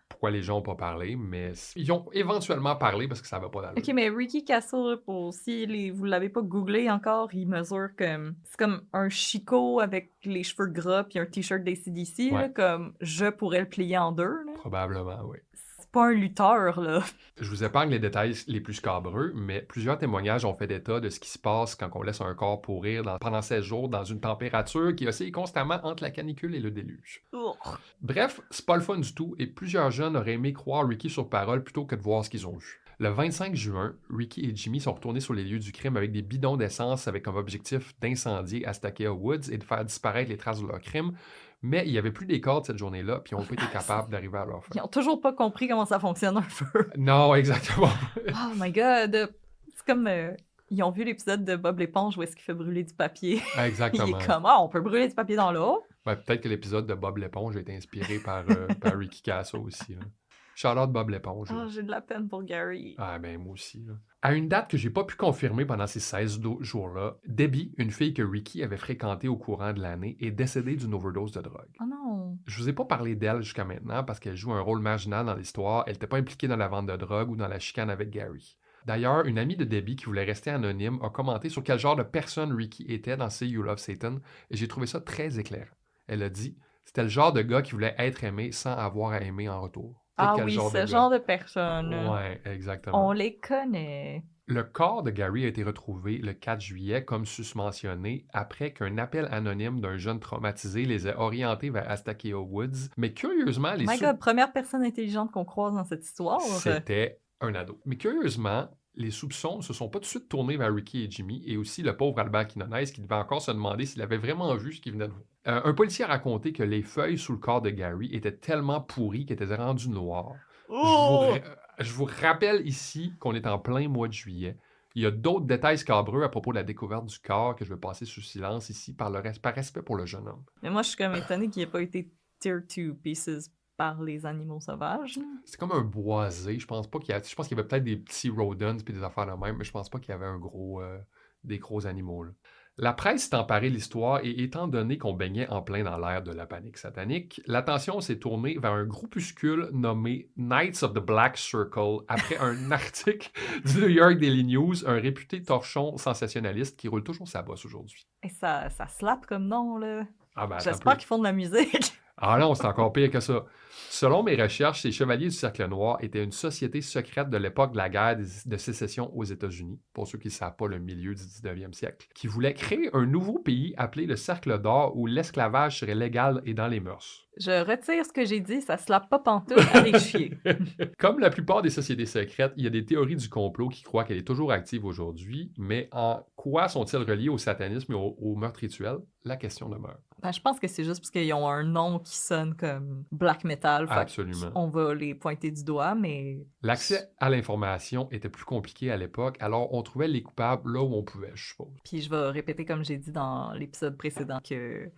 pourquoi les gens n'ont pas parlé, mais ils ont éventuellement parlé parce que ça va pas d'allure. Ok, mais Ricky Castle, là, si vous l'avez pas googlé encore, il mesure comme... C'est comme un chicot avec les cheveux gras puis un t-shirt d'ACDC, Ouais. là, comme je pourrais le plier en deux, là. Probablement, oui. C'est pas un lutteur, là. Je vous épargne les détails les plus scabreux, mais plusieurs témoignages ont fait état de ce qui se passe quand on laisse un corps pourrir pendant 16 jours dans une température qui oscille constamment entre la canicule et le déluge. Bref, c'est pas le fun du tout, et plusieurs jeunes auraient aimé croire Ricky sur parole plutôt que de voir ce qu'ils ont vu. Le 25 juin, Ricky et Jimmy sont retournés sur les lieux du crime avec des bidons d'essence avec comme objectif d'incendier Astakea Woods et de faire disparaître les traces de leur crime, mais il n'y avait plus d'écart cette journée-là, puis ils n'ont pas été capables d'arriver à leur fin. Ils ont toujours pas compris comment ça fonctionne un feu. Non, exactement. Oh my god! C'est comme... ils ont vu l'épisode de Bob l'éponge où est-ce qu'il fait brûler du papier. Exactement. Il est comme, on peut brûler du papier dans l'eau. Ouais, peut-être que l'épisode de Bob l'éponge a été inspiré par Ricky Kasso aussi. Là. Shout-out Bob l'éponge. Oh, j'ai de la peine pour Gary. Ah ben moi aussi. Là. À une date que j'ai pas pu confirmer pendant ces 16 jours-là, Debbie, une fille que Ricky avait fréquentée au courant de l'année, est décédée d'une overdose de drogue. Oh non! Je vous ai pas parlé d'elle jusqu'à maintenant parce qu'elle joue un rôle marginal dans l'histoire. Elle n'était pas impliquée dans la vente de drogue ou dans la chicane avec Gary. D'ailleurs, une amie de Debbie qui voulait rester anonyme a commenté sur quel genre de personne Ricky était dans See You Love Satan et j'ai trouvé ça très éclairant. Elle a dit « C'était le genre de gars qui voulait être aimé sans avoir à aimer en retour. » Ah oui, ce genre de personne. Ouais, exactement. On les connaît. Le corps de Gary a été retrouvé le 4 juillet, comme sus-mentionné, après qu'un appel anonyme d'un jeune traumatisé les ait orientés vers Astakeo Woods. Mais curieusement, My God, première personne intelligente qu'on croise dans cette histoire. C'était un ado. Mais curieusement, les soupçons ne se sont pas tout de suite tournés vers Ricky et Jimmy, et aussi le pauvre Albert Quinones qui devait encore se demander s'il avait vraiment vu ce qu'il venait de voir. Un policier a raconté que les feuilles sous le corps de Gary étaient tellement pourries qu'elles étaient rendues noires. Oh! Je vous rappelle ici qu'on est en plein mois de juillet. Il y a d'autres détails scabreux à propos de la découverte du corps que je vais passer sous silence ici par respect pour le jeune homme. Mais moi, je suis comme étonnée qu'il n'ait pas été tier 2 pieces par les animaux sauvages. C'est comme un boisé. Je pense qu'il y avait peut-être des petits rodents et des affaires de même, mais je pense pas qu'il y avait des gros animaux. Là. La presse s'est emparée de l'histoire et étant donné qu'on baignait en plein dans l'ère de la panique satanique, l'attention s'est tournée vers un groupuscule nommé Knights of the Black Circle après un article du New York Daily News, un réputé torchon sensationnaliste qui roule toujours sa bosse aujourd'hui. Et ça slap comme nom, là. Ah ben, J'espère qu'ils font de la musique. Ah non, c'est encore pire que ça. Selon mes recherches, ces Chevaliers du Cercle Noir étaient une société secrète de l'époque de la guerre de sécession aux États-Unis, pour ceux qui ne savent pas le milieu du 19e siècle, qui voulait créer un nouveau pays appelé le Cercle d'Or où l'esclavage serait légal et dans les mœurs. Je retire ce que j'ai dit, ça slappe pas pantoute avec chier. Comme la plupart des sociétés secrètes, il y a des théories du complot qui croient qu'elle est toujours active aujourd'hui, mais en quoi sont-ils reliés au satanisme et au meurtre rituel? La question demeure. Ben, je pense que c'est juste parce qu'ils ont un nom qui sonne comme black metal. Absolument. On va les pointer du doigt, mais... L'accès à l'information était plus compliqué à l'époque, alors on trouvait les coupables là où on pouvait, je suppose. Puis je vais répéter, comme j'ai dit dans l'épisode précédent, que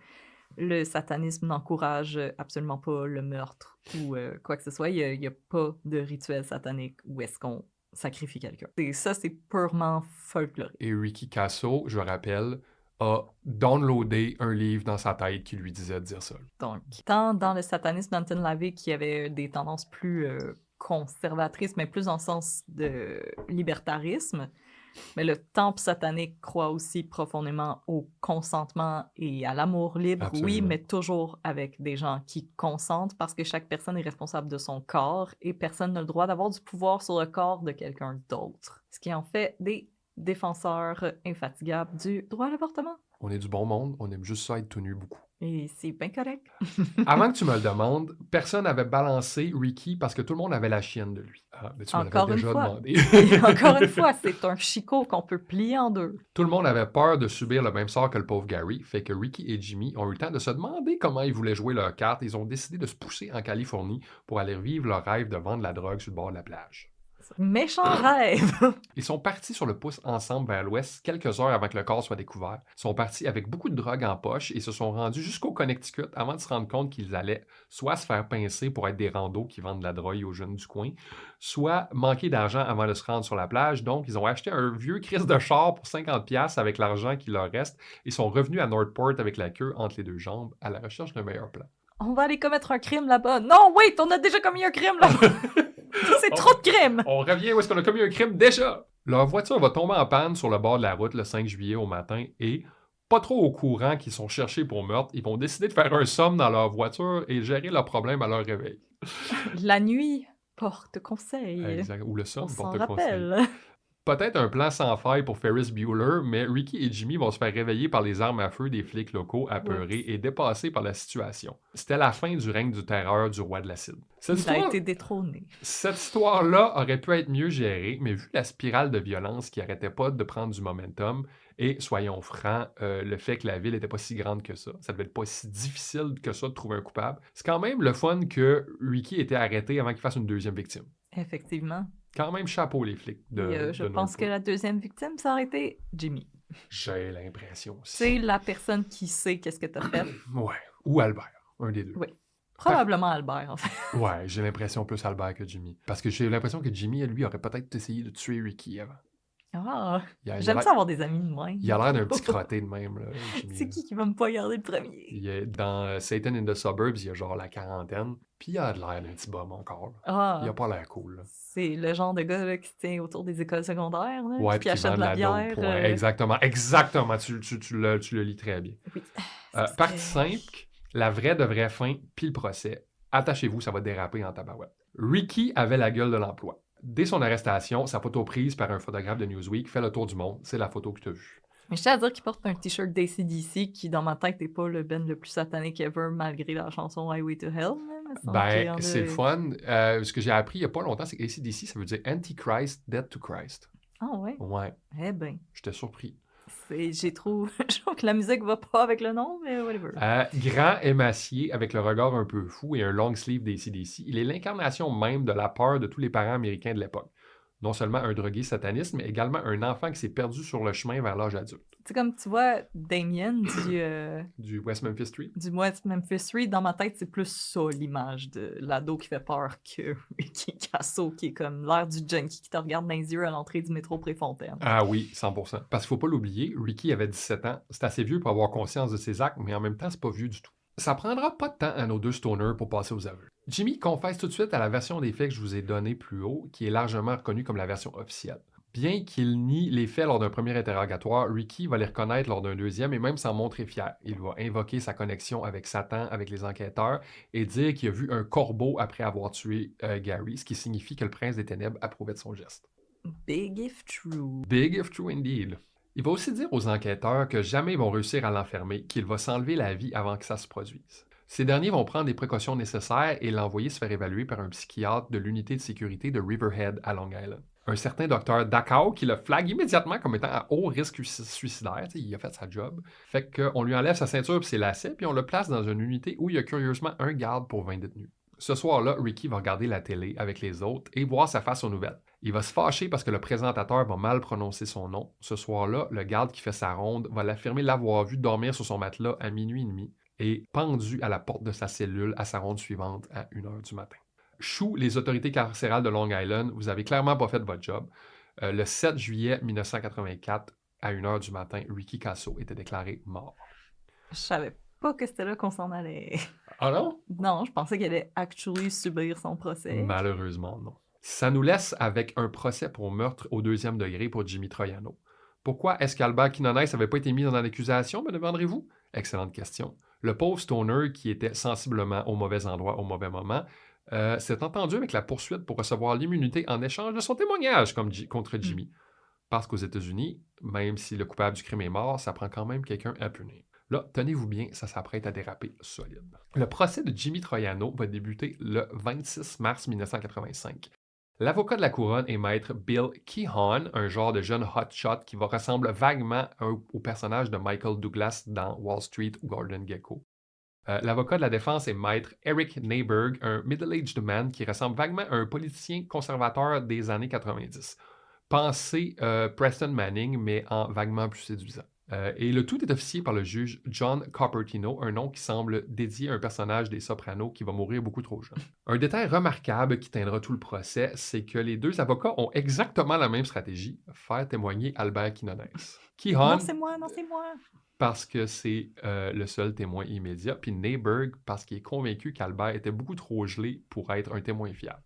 le satanisme n'encourage absolument pas le meurtre ou quoi que ce soit. Il n'y a pas de rituel satanique où est-ce qu'on sacrifie quelqu'un. Et ça, c'est purement folklorique. Et Ricky Kasso, je rappelle, a downloadé un livre dans sa tête qui lui disait de dire ça. Donc, tant dans le satanisme d'Anton LaVey qui avait des tendances plus conservatrices, mais plus en sens de libertarisme, mais le temple satanique croit aussi profondément au consentement et à l'amour libre, Absolument. Oui, mais toujours avec des gens qui consentent parce que chaque personne est responsable de son corps et personne n'a le droit d'avoir du pouvoir sur le corps de quelqu'un d'autre. Ce qui en fait des défenseurs infatigables du droit à l'avortement. On est du bon monde, on aime juste ça être tout nu beaucoup. Et c'est bien correct. Avant que tu me le demandes, personne n'avait balancé Ricky parce que tout le monde avait la chienne de lui. Ah, mais tu me l'avais Encore une déjà fois. demandé. Encore une fois, c'est un chicot qu'on peut plier en deux. Tout le monde avait peur de subir le même sort que le pauvre Gary, fait que Ricky et Jimmy ont eu le temps de se demander comment ils voulaient jouer leur carte. Ils ont décidé de se pousser en Californie pour aller vivre leur rêve de vendre la drogue sur le bord de la plage. Méchant rêve! Ils sont partis sur le pouce ensemble vers l'ouest quelques heures avant que le corps soit découvert. Ils sont partis avec beaucoup de drogue en poche et se sont rendus jusqu'au Connecticut avant de se rendre compte qu'ils allaient soit se faire pincer pour être des randos qui vendent de la drogue aux jeunes du coin, soit manquer d'argent avant de se rendre sur la plage. Donc, ils ont acheté un vieux Christ de char pour 50$ avec l'argent qui leur reste et sont revenus à Northport avec la queue entre les deux jambes à la recherche d'un meilleur plan. On va aller commettre un crime là-bas. Non, wait, on a déjà commis un crime là-bas. C'est trop de crimes. On revient où est-ce qu'on a commis un crime déjà? Leur voiture va tomber en panne sur le bord de la route le 5 juillet au matin et, pas trop au courant qu'ils sont cherchés pour meurtre, ils vont décider de faire un somme dans leur voiture et gérer leurs problèmes à leur réveil. La nuit porte conseil. Exact. Ou le somme On s'en porte conseil. rappelle. Peut-être un plan sans faille pour Ferris Bueller, mais Ricky et Jimmy vont se faire réveiller par les armes à feu des flics locaux apeurés et dépassés par la situation. C'était la fin du règne du terreur du roi de l'acide. Il a été détrôné. Cette histoire-là aurait pu être mieux gérée, mais vu la spirale de violence qui n'arrêtait pas de prendre du momentum, et soyons francs, le fait que la ville n'était pas si grande que ça devait être pas si difficile que ça de trouver un coupable, c'est quand même le fun que Ricky ait été arrêté avant qu'il fasse une deuxième victime. Effectivement. Quand même chapeau les flics de je pense que la deuxième victime, ça aurait été Jimmy. J'ai l'impression aussi. C'est la personne qui sait qu'est-ce que t'as fait. Ouais. Ou Albert, un des deux. Oui. Probablement Albert, en fait. Ouais, j'ai l'impression plus Albert que Jimmy. Parce que j'ai l'impression que Jimmy, lui, aurait peut-être essayé de tuer Ricky avant. Ah, j'aime ça avoir des amis de même. Il a l'air d'un petit crotté de même, là, Jimmy. C'est qui va me poignarder le premier? Dans Satan in the Suburbs, il y a genre la quarantaine, puis il a l'air d'un petit bum encore. Il a pas l'air cool. Là. C'est le genre de gars là, qui se tient autour des écoles secondaires, là, ouais, qui achète de la bière. Exactement, tu le lis très bien. Oui. Partie 5, la vraie de vraie fin, puis le procès. Attachez-vous, ça va déraper en tabarouette. Ricky avait la gueule de l'emploi. Dès son arrestation, sa photo prise par un photographe de Newsweek fait le tour du monde. C'est la photo que tu as vue. Mais je tiens à dire qu'il porte un t-shirt d'ACDC qui, dans ma tête, n'est pas le band le plus satanique ever, malgré la chanson Highway to Hell. C'est le fun. Ce que j'ai appris il n'y a pas longtemps, c'est que ACDC, ça veut dire Antichrist, Dead to Christ. Ah ouais? Ouais. Eh ben. J'étais surpris. Je trouve que la musique va pas avec le nom, mais whatever. Grand émacié, avec le regard un peu fou et un long sleeve d'ACDC, il est l'incarnation même de la peur de tous les parents américains de l'époque. Non seulement un drogué sataniste, mais également un enfant qui s'est perdu sur le chemin vers l'âge adulte. C'est comme tu vois, Damien du West Memphis Street. Du West Memphis Street, dans ma tête, c'est plus ça l'image de l'ado qui fait peur que Ricky Casso, qui est comme l'air du junkie qui te regarde dans les yeux à l'entrée du métro Préfontaine. Ah oui, 100%. Parce qu'il faut pas l'oublier, Ricky avait 17 ans. C'est assez vieux pour avoir conscience de ses actes, mais en même temps, c'est pas vieux du tout. Ça prendra pas de temps à nos deux stoners pour passer aux aveux. Jimmy confesse tout de suite à la version des faits que je vous ai donnée plus haut, qui est largement reconnue comme la version officielle. Bien qu'il nie les faits lors d'un premier interrogatoire, Ricky va les reconnaître lors d'un deuxième et même s'en montrer fier. Il va invoquer sa connexion avec Satan, avec les enquêteurs, et dire qu'il a vu un corbeau après avoir tué Gary, ce qui signifie que le prince des ténèbres approuvait de son geste. Big if true. Big if true indeed. Il va aussi dire aux enquêteurs que jamais ils vont réussir à l'enfermer, qu'il va s'enlever la vie avant que ça se produise. Ces derniers vont prendre les précautions nécessaires et l'envoyer se faire évaluer par un psychiatre de l'unité de sécurité de Riverhead à Long Island. Un certain docteur Dachau qui le flague immédiatement comme étant à haut risque suicidaire. Il a fait sa job. Fait qu'on lui enlève sa ceinture et ses lacets, puis on le place dans une unité où il y a curieusement un garde pour 20 détenus. Ce soir-là, Ricky va regarder la télé avec les autres et voir sa face aux nouvelles. Il va se fâcher parce que le présentateur va mal prononcer son nom. Ce soir-là, le garde qui fait sa ronde va l'affirmer l'avoir vu dormir sur son matelas à minuit et demi et pendu à la porte de sa cellule à sa ronde suivante à 1h du matin. Chou, les autorités carcérales de Long Island, vous avez clairement pas fait votre job. Le 7 juillet 1984, à 1h du matin, Ricky Casso était déclaré mort. Je savais pas que c'était là qu'on s'en allait. Ah non? Non, je pensais qu'il allait actually subir son procès. Malheureusement, non. Ça nous laisse avec un procès pour meurtre au 2e degré pour Jimmy Troiano. Pourquoi est-ce qu'Albert Quinones n'avait pas été mis dans l'accusation, me demanderez-vous? Excellente question. Le pauvre stoner, qui était sensiblement au mauvais endroit au mauvais moment, s'est entendu avec la poursuite pour recevoir l'immunité en échange de son témoignage contre Jimmy. Parce qu'aux États-Unis, même si le coupable du crime est mort, ça prend quand même quelqu'un à punir. Là, tenez-vous bien, ça s'apprête à déraper solide. Le procès de Jimmy Troiano va débuter le 26 mars 1985. L'avocat de la couronne est maître Bill Keehan, un genre de jeune hotshot qui va ressembler vaguement au personnage de Michael Douglas dans Wall Street ou Golden Gecko. L'avocat de la défense est maître Eric Neiberg, un middle-aged man qui ressemble vaguement à un politicien conservateur des années 90. Pensez Preston Manning, mais en vaguement plus séduisant. Et le tout est officié par le juge John Coppertino, un nom qui semble dédié à un personnage des Sopranos qui va mourir beaucoup trop jeune. Un détail remarquable qui teindra tout le procès, c'est que les deux avocats ont exactement la même stratégie, faire témoigner Albert Quinones. Non, c'est moi, non, c'est moi. Parce que c'est le seul témoin immédiat, puis Neiberg parce qu'il est convaincu qu'Albert était beaucoup trop gelé pour être un témoin fiable.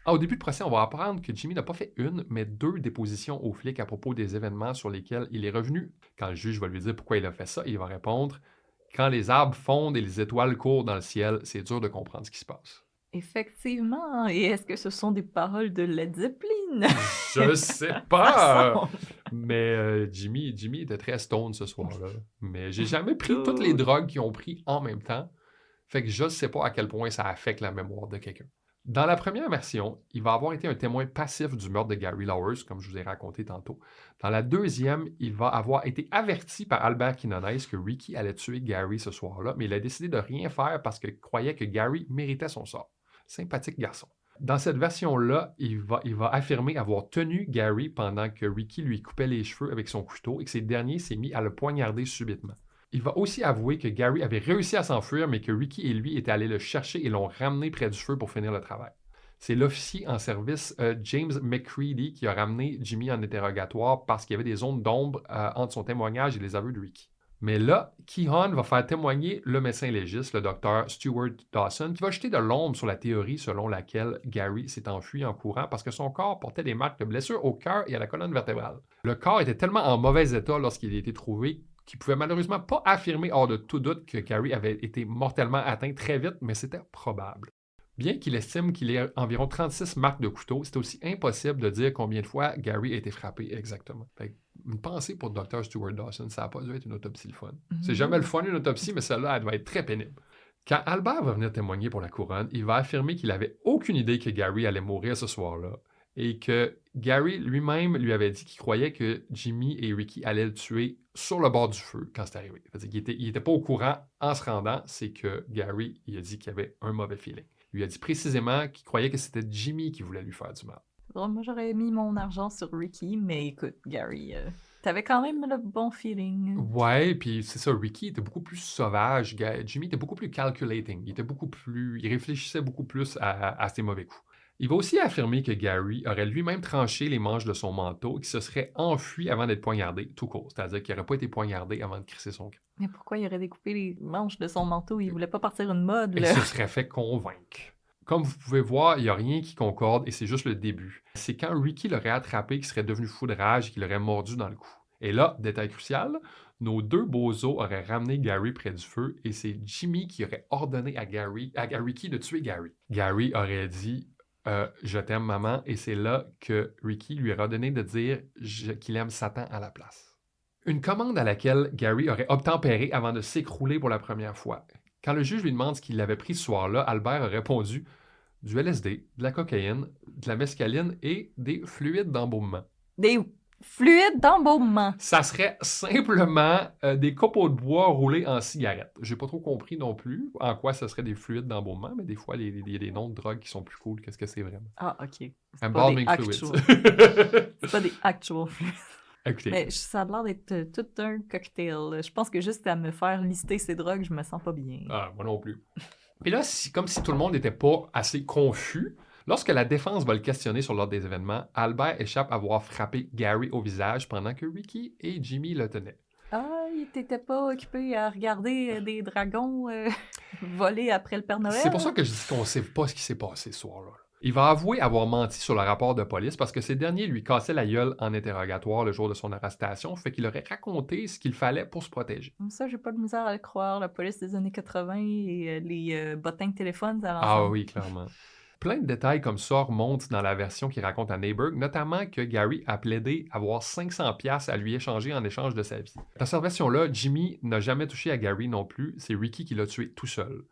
Au début du procès, on va apprendre que Jimmy n'a pas fait une, mais 2 dépositions aux flics à propos des événements sur lesquels il est revenu. Quand le juge va lui dire pourquoi il a fait ça, il va répondre « Quand les arbres fondent et les étoiles courent dans le ciel, c'est dur de comprendre ce qui se passe. » Effectivement. Et est-ce que ce sont des paroles de Led Zeppelin? Je sais pas! Mais Jimmy était très stone ce soir-là. Mais j'ai jamais pris toutes les drogues qu'ils ont pris en même temps. Fait que je sais pas à quel point ça affecte la mémoire de quelqu'un. Dans la première version, il va avoir été un témoin passif du meurtre de Gary Lauwers, comme je vous ai raconté tantôt. Dans la deuxième, il va avoir été averti par Albert Quinones que Ricky allait tuer Gary ce soir-là, mais il a décidé de rien faire parce qu'il croyait que Gary méritait son sort. Sympathique garçon. Dans cette version-là, il va affirmer avoir tenu Gary pendant que Ricky lui coupait les cheveux avec son couteau et que ces derniers s'est mis à le poignarder subitement. Il va aussi avouer que Gary avait réussi à s'enfuir, mais que Ricky et lui étaient allés le chercher et l'ont ramené près du feu pour finir le travail. C'est l'officier en service James McCready qui a ramené Jimmy en interrogatoire parce qu'il y avait des zones d'ombre entre son témoignage et les aveux de Ricky. Mais là, Keehan va faire témoigner le médecin légiste, le docteur Stuart Dawson, qui va jeter de l'ombre sur la théorie selon laquelle Gary s'est enfui en courant parce que son corps portait des marques de blessures au cœur et à la colonne vertébrale. Le corps était tellement en mauvais état lorsqu'il a été trouvé qu'il ne pouvait malheureusement pas affirmer hors de tout doute que Gary avait été mortellement atteint très vite, mais c'était probable. Bien qu'il estime qu'il ait environ 36 marques de couteau, c'est aussi impossible de dire combien de fois Gary a été frappé exactement. Fait une pensée pour le Dr. Stuart Dawson, ça n'a pas dû être une autopsie le fun. C'est jamais le fun une autopsie, mais celle-là, elle doit être très pénible. Quand Albert va venir témoigner pour la couronne, il va affirmer qu'il n'avait aucune idée que Gary allait mourir ce soir-là et que Gary lui-même lui avait dit qu'il croyait que Jimmy et Ricky allaient le tuer sur le bord du feu quand c'est arrivé. Il n'était pas au courant en se rendant, c'est que Gary il a dit qu'il avait un mauvais feeling. Il lui a dit précisément qu'il croyait que c'était Jimmy qui voulait lui faire du mal. Alors, moi, j'aurais mis mon argent sur Ricky, mais écoute, Gary, t'avais quand même le bon feeling. Ouais, puis c'est ça, Ricky était beaucoup plus sauvage, Jimmy était beaucoup plus calculating, il réfléchissait beaucoup plus à ses mauvais coups. Il va aussi affirmer que Gary aurait lui-même tranché les manches de son manteau et qu'il se serait enfui avant d'être poignardé, tout court. C'est-à-dire qu'il n'aurait pas été poignardé avant de crisser son cri. Mais pourquoi il aurait découpé les manches de son manteau? Il voulait pas partir une mode, Il là. se serait fait convaincre. Comme vous pouvez voir, il n'y a rien qui concorde et c'est juste le début. C'est quand Ricky l'aurait attrapé qu'il serait devenu fou de rage et qu'il l'aurait mordu dans le cou. Et là, détail crucial, nos deux bozos auraient ramené Gary près du feu et c'est Jimmy qui aurait ordonné à Ricky de tuer Gary. Gary aurait dit je t'aime, maman, et c'est là que Ricky lui aurait ordonné de dire qu'il aime Satan à la place. Une commande à laquelle Gary aurait obtempéré avant de s'écrouler pour la première fois. Quand le juge lui demande ce qu'il avait pris ce soir-là, Albert a répondu du LSD, de la cocaïne, de la mescaline et des fluides d'embaumement. Des fluides d'embaumement. Ça serait simplement des copeaux de bois roulés en cigarette. J'ai pas trop compris non plus en quoi ça serait des fluides d'embaumement, mais des fois, il y a des noms de drogues qui sont plus cool. Qu'est-ce que c'est vraiment? Ah, OK. Embalming fluids. C'est pas des actual fluids. Écoutez. Mais ça a l'air d'être tout un cocktail. Je pense que juste à me faire lister ces drogues, je me sens pas bien. Ah, moi non plus. Puis là, comme si tout le monde n'était pas assez confus, lorsque la défense va le questionner sur l'ordre des événements, Albert échappe à avoir frappé Gary au visage pendant que Ricky et Jimmy le tenaient. Ah, il t'était pas occupé à regarder des dragons voler après le Père Noël? C'est pour ça que je dis qu'on sait pas ce qui s'est passé ce soir-là. Il va avouer avoir menti sur le rapport de police parce que ces derniers lui cassaient la gueule en interrogatoire le jour de son arrestation, fait qu'il aurait raconté ce qu'il fallait pour se protéger. Ça, j'ai pas de misère à le croire. La police des années 80 et les bottins de téléphone, ça Ah oui, clairement. Plein de détails comme ça remontent dans la version qu'il raconte à Neighbor, notamment que Gary a plaidé avoir 500$ à lui échanger en échange de sa vie. Dans cette version-là, Jimmy n'a jamais touché à Gary non plus, c'est Ricky qui l'a tué tout seul.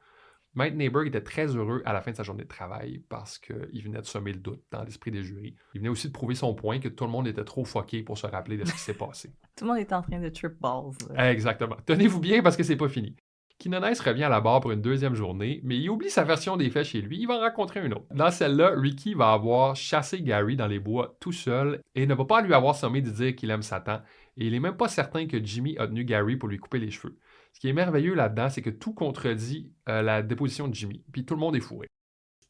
Matt Neighbor était très heureux à la fin de sa journée de travail parce qu'il venait de semer le doute dans l'esprit des jurys. Il venait aussi de prouver son point que tout le monde était trop fucké pour se rappeler de ce qui s'est passé. Tout le monde était en train de trip balls. Exactement. Tenez-vous bien parce que c'est pas fini. Quinones revient à la barre pour une deuxième journée, mais il oublie sa version des faits chez lui, il va en rencontrer une autre. Dans celle-là, Ricky va avoir chassé Gary dans les bois tout seul et ne va pas lui avoir sommé de dire qu'il aime Satan, et il est même pas certain que Jimmy a tenu Gary pour lui couper les cheveux. Ce qui est merveilleux là-dedans, c'est que tout contredit la déposition de Jimmy, puis tout le monde est fourré.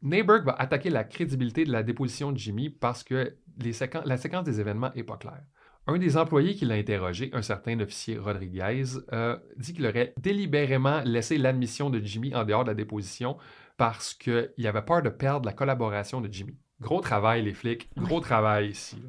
Neighbor va attaquer la crédibilité de la déposition de Jimmy parce que la séquence des événements n'est pas claire. Un des employés qui l'a interrogé, un certain officier Rodriguez, dit qu'il aurait délibérément laissé l'admission de Jimmy en dehors de la déposition parce qu'il avait peur de perdre la collaboration de Jimmy. Gros travail, les flics, gros travail ici.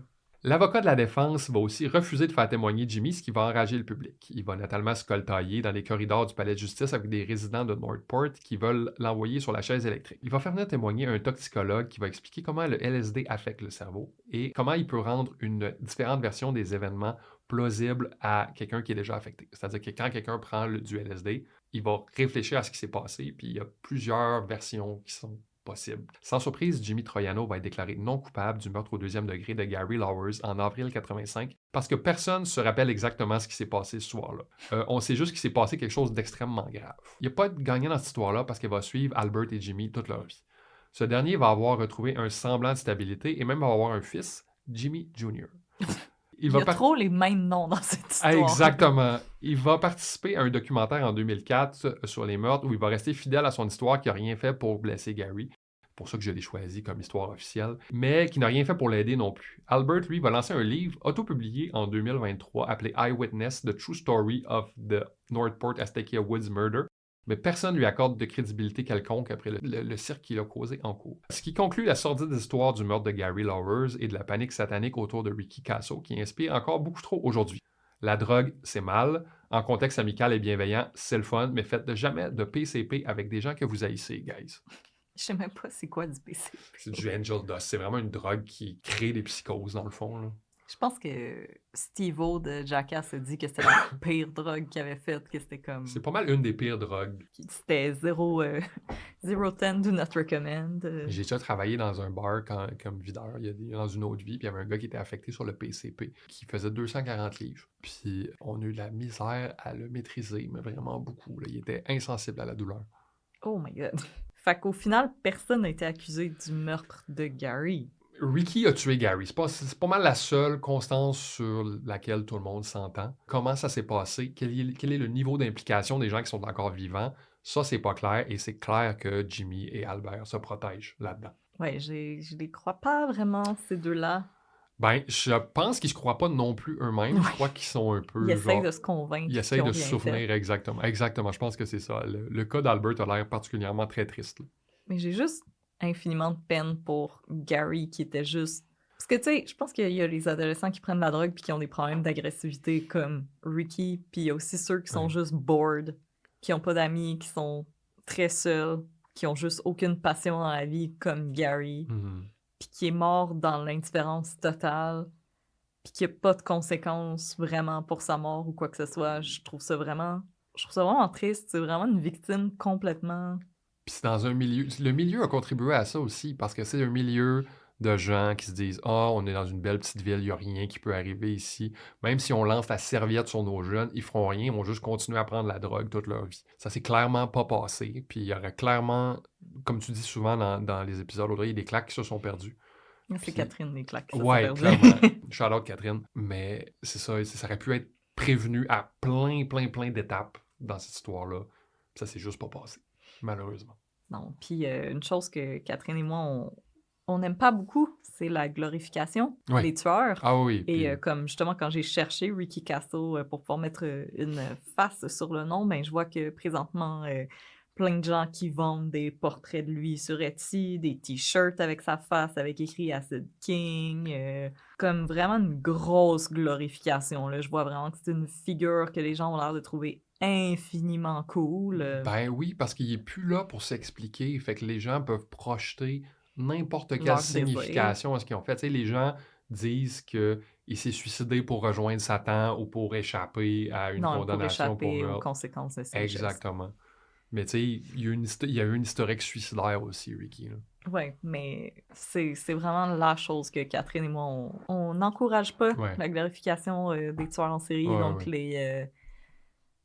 L'avocat de la défense va aussi refuser de faire témoigner Jimmy, ce qui va enrager le public. Il va notamment se coltailler dans les corridors du palais de justice avec des résidents de Northport qui veulent l'envoyer sur la chaise électrique. Il va faire venir témoigner un toxicologue qui va expliquer comment le LSD affecte le cerveau et comment il peut rendre une différente version des événements plausible à quelqu'un qui est déjà affecté. C'est-à-dire que quand quelqu'un prend du LSD, il va réfléchir à ce qui s'est passé, puis il y a plusieurs versions qui sont possible. Sans surprise, Jimmy Troiano va être déclaré non coupable du meurtre au 2e degré de Gary Lauwers en avril 85 parce que personne ne se rappelle exactement ce qui s'est passé ce soir-là. On sait juste qu'il s'est passé quelque chose d'extrêmement grave. Il n'y a pas de gagnant dans cette histoire-là parce qu'elle va suivre Albert et Jimmy toute leur vie. Ce dernier va avoir retrouvé un semblant de stabilité et même va avoir un fils, Jimmy Jr. Il y a trop les mêmes noms dans cette histoire. Exactement. Il va participer à un documentaire en 2004 sur les meurtres où il va rester fidèle à son histoire qui n'a rien fait pour blesser Gary. C'est pour ça que je l'ai choisi comme histoire officielle, mais qui n'a rien fait pour l'aider non plus. Albert, lui, va lancer un livre autopublié en 2023 appelé Eyewitness, The True Story of the Northport Astakia Woods Murder, mais personne ne lui accorde de crédibilité quelconque après le cirque qu'il a causé en cours. Ce qui conclut la sordide histoire du meurtre de Gary Lauwers et de la panique satanique autour de Ricky Kasso, qui inspire encore beaucoup trop aujourd'hui. La drogue, c'est mal. En contexte amical et bienveillant, c'est le fun, mais faites jamais de PCP avec des gens que vous haïssez, guys. Je sais même pas c'est quoi du PCP. C'est du Angel Dust. C'est vraiment une drogue qui crée des psychoses, dans le fond, là. Je pense que Steve-O de Jackass a dit que c'était la pire drogue qu'il avait faite, que c'était comme... C'est pas mal une des pires drogues. C'était 0-10, do not recommend. J'ai déjà travaillé dans un bar comme videur, dans une autre vie, puis il y avait un gars qui était affecté sur le PCP, qui faisait 240 livres. Puis on a eu de la misère à le maîtriser, mais vraiment beaucoup. Là. Il était insensible à la douleur. Oh my God. Fait qu'au final, personne n'a été accusé du meurtre de Gary. Ricky a tué Gary. C'est pas mal la seule constance sur laquelle tout le monde s'entend. Comment ça s'est passé? Quel est le niveau d'implication des gens qui sont encore vivants? Ça, c'est pas clair. Et c'est clair que Jimmy et Albert se protègent là-dedans. Ouais, je les crois pas vraiment, ces deux-là. Ben, je pense qu'ils se croient pas non plus eux-mêmes. Je crois qu'ils sont un peu... Ils essayent de se convaincre. Ils essayent de se souvenir, exactement. Exactement, je pense que c'est ça. Le cas d'Albert a l'air particulièrement très triste. Là. Mais j'ai juste infiniment de peine pour Gary qui était juste... Parce que, tu sais, je pense qu'il y a les adolescents qui prennent la drogue puis qui ont des problèmes d'agressivité comme Ricky, puis il y a aussi ceux qui sont juste bored, qui ont pas d'amis, qui sont très seuls, qui ont juste aucune passion dans la vie comme Gary, puis qui est mort dans l'indifférence totale, puis qui a pas de conséquences vraiment pour sa mort ou quoi que ce soit. Je trouve ça vraiment triste. C'est vraiment une victime complètement... Puis c'est dans un milieu... Le milieu a contribué à ça aussi, parce que c'est un milieu de gens qui se disent « Ah, on est dans une belle petite ville, il n'y a rien qui peut arriver ici. » Même si on lance la serviette sur nos jeunes, ils feront rien, ils vont juste continuer à prendre la drogue toute leur vie. Ça s'est clairement pas passé, puis il y aurait clairement, comme tu dis souvent dans les épisodes, Audrey, il y a des claques qui se sont perdues. C'est puis... Catherine, les claques. Ouais, clairement. Shout-out Catherine. Mais c'est ça, ça aurait pu être prévenu à plein d'étapes dans cette histoire-là. Ça s'est juste pas passé, malheureusement. Non, puis une chose que Catherine et moi, on n'aime pas beaucoup, c'est la glorification des tueurs. Ah oui. Et comme justement, quand j'ai cherché Ricky Kasso pour pouvoir mettre une face sur le nom, ben, je vois que présentement, plein de gens qui vendent des portraits de lui sur Etsy, des t-shirts avec sa face, avec écrit Acid King, comme vraiment une grosse glorification. Là. Je vois vraiment que c'est une figure que les gens ont l'air de trouver infiniment cool. Ben oui, parce qu'il est plus là pour s'expliquer. Fait que les gens peuvent projeter n'importe quelle Leur désir. signification à ce qu'ils ont fait. Tu sais, les gens disent qu'il s'est suicidé pour rejoindre Satan ou pour échapper à une Non, pour condamnation pour échapper aux meurtre. conséquences de ses gestes. Exactement. Mais tu sais, il y a eu une historique suicidaire aussi, Ricky. Oui, mais c'est vraiment la chose que Catherine et moi, on n'encourage pas, Ouais. la glorification des tueurs en série. Ouais, Donc, ouais.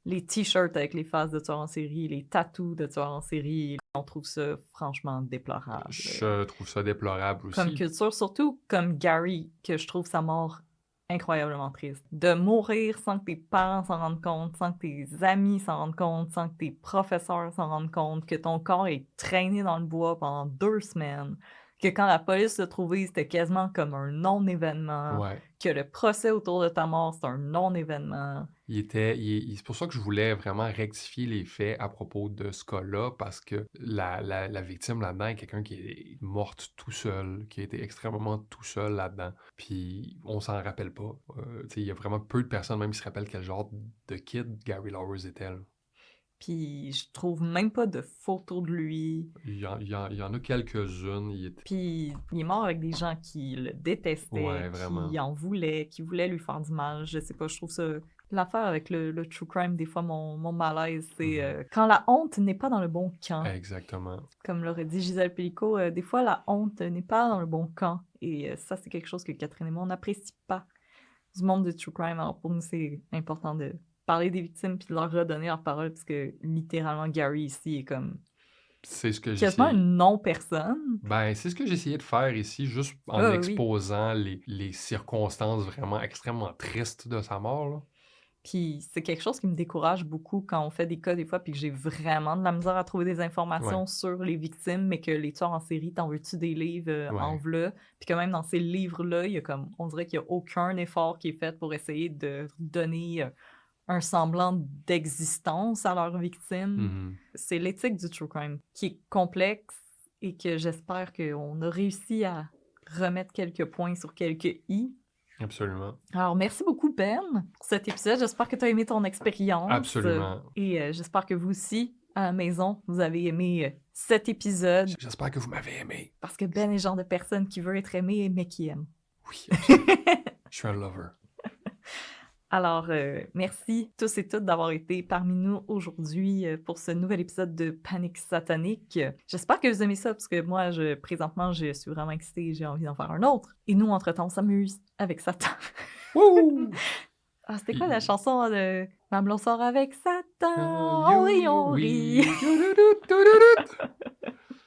les t-shirts avec les faces de tueurs en série, les tattoos de tueurs en série, on trouve ça franchement déplorable. Je trouve ça déplorable aussi. Comme culture, surtout comme Gary, que je trouve sa mort incroyablement triste. De mourir sans que tes parents s'en rendent compte, sans que tes amis s'en rendent compte, sans que tes professeurs s'en rendent compte, que ton corps est traîné dans le bois pendant 2 semaines, que quand la police l'a trouvé, c'était quasiment comme un non-événement, Ouais. que le procès autour de ta mort, c'est un non-événement. C'est pour ça que je voulais vraiment rectifier les faits à propos de ce cas-là, parce que la victime là-dedans est quelqu'un qui est morte tout seul, qui a été extrêmement tout seul là-dedans. Puis on s'en rappelle pas. Tu sais, il y a vraiment peu de personnes même qui se rappellent quel genre de kid Gary Lauwers était. Là. Puis je trouve même pas de photos de lui. Il y en a quelques-unes. Puis il est mort avec des gens qui le détestaient, Ouais, vraiment. qui en voulaient, qui voulaient lui faire du mal. Je sais pas, je trouve ça... L'affaire avec le true crime, des fois, mon malaise, c'est quand la honte n'est pas dans le bon camp. Exactement. Comme l'aurait dit Gisèle Pellico, des fois, la honte n'est pas dans le bon camp. Et ça, c'est quelque chose que Catherine et moi, on n'apprécie pas du monde du true crime. Alors pour nous, c'est important de parler des victimes puis de leur redonner leur parole, parce que littéralement, Gary ici est comme C'est ce que j'ai quasiment essayé. une non-personne. Ben, c'est ce que j'ai essayé de faire ici, juste en Ah oui. exposant les circonstances vraiment extrêmement tristes de sa mort. Là. Puis c'est quelque chose qui me décourage beaucoup quand on fait des cas des fois, puis que j'ai vraiment de la misère à trouver des informations sur les victimes, mais que les tueurs en série, t'en veux-tu des livres en v'là? Puis que même dans ces livres-là, il y a comme, on dirait qu'il n'y a aucun effort qui est fait pour essayer de donner un semblant d'existence à leurs victimes. C'est l'éthique du true crime qui est complexe et que j'espère qu'on a réussi à remettre quelques points sur quelques i. Absolument. Alors, merci beaucoup, Ben, pour cet épisode. J'espère que tu as aimé ton expérience. Absolument. Et j'espère que vous aussi, à la maison, vous avez aimé cet épisode. J'espère que vous m'avez aimé. Parce que Ben est le genre de personne qui veut être aimé, mais qui aime. Oui, absolument. Je suis un lover. Alors, merci tous et toutes d'avoir été parmi nous aujourd'hui pour ce nouvel épisode de Panique satanique. J'espère que vous aimez ça, parce que moi, présentement, je suis vraiment excitée et j'ai envie d'en faire un autre. Et nous, entre-temps, on s'amuse avec Satan. Wouh! Ah, c'était quoi la chanson de « Mamelon sort avec Satan, on rit, on rit ».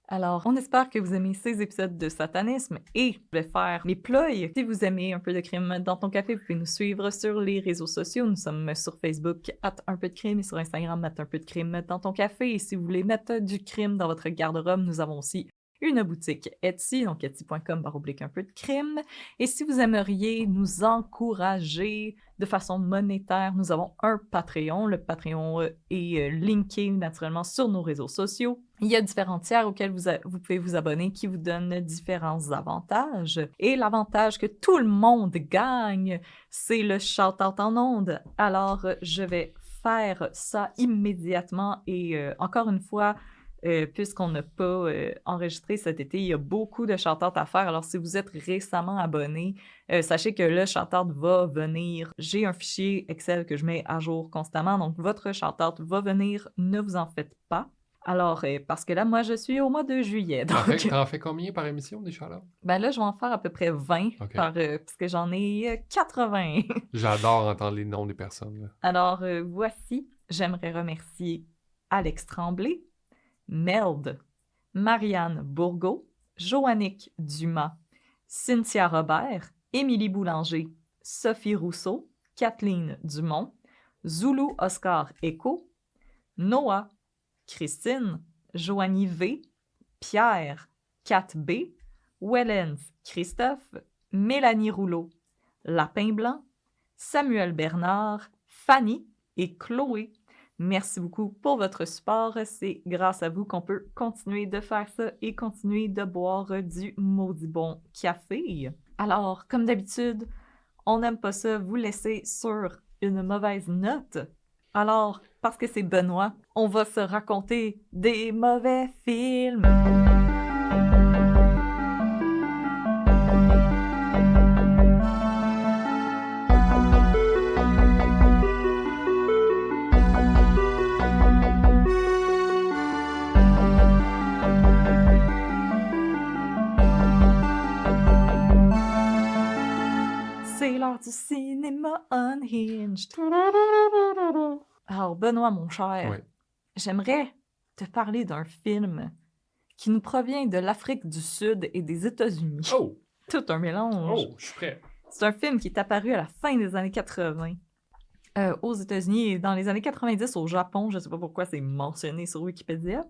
Alors, on espère que vous aimez ces épisodes de satanisme et je vais faire mes ploys. Si vous aimez un peu de crime dans ton café, vous pouvez nous suivre sur les réseaux sociaux. Nous sommes sur Facebook @unpeudecrime et sur Instagram @unpeudecrime dans ton café. Et si vous voulez mettre du crime dans votre garde-robe, nous avons aussi une boutique Etsy, donc etsy.com/un peu de crime. Et si vous aimeriez nous encourager de façon monétaire, nous avons un Patreon. Le Patreon est linké naturellement sur nos réseaux sociaux. Il y a différents tiers auxquels vous pouvez vous abonner qui vous donnent différents avantages. Et l'avantage que tout le monde gagne, c'est le shout-out en ondes. Alors, je vais faire ça immédiatement et encore une fois, puisqu'on n'a pas enregistré cet été, il y a beaucoup de shout-out à faire. Alors, si vous êtes récemment abonné, sachez que le shout-out va venir. J'ai un fichier Excel que je mets à jour constamment, donc votre shout-out va venir, ne vous en faites pas. Alors, parce que là, moi, je suis au mois de juillet. Donc... T'en fais combien par émission, des shout-outs? Ben là, je vais en faire à peu près 20, parce que j'en ai 80. J'adore entendre les noms des personnes. Là. Alors, voici, j'aimerais remercier Alex Tremblay, Meld, Marianne Bourgault, Joannick Dumas, Cynthia Robert, Émilie Boulanger, Sophie Rousseau, Kathleen Dumont, Zulu Oscar Echo, Noah, Christine, Joanie V, Pierre, Kat B, Wellens Christophe, Mélanie Rouleau, Lapin Blanc, Samuel Bernard, Fanny et Chloé. Merci beaucoup pour votre support. C'est grâce à vous qu'on peut continuer de faire ça et continuer de boire du maudit bon café. Alors, comme d'habitude, on n'aime pas ça vous laisser sur une mauvaise note. Alors, parce que c'est Benoît, on va se raconter des mauvais films. voir du cinéma unhinged. Alors, Benoît, mon cher, Ouais. j'aimerais te parler d'un film qui nous provient de l'Afrique du Sud et des États-Unis. Oh! Tout un mélange. Oh, je suis prêt. C'est un film qui est apparu à la fin des années 80 aux États-Unis et dans les années 90 au Japon. Je ne sais pas pourquoi c'est mentionné sur Wikipédia.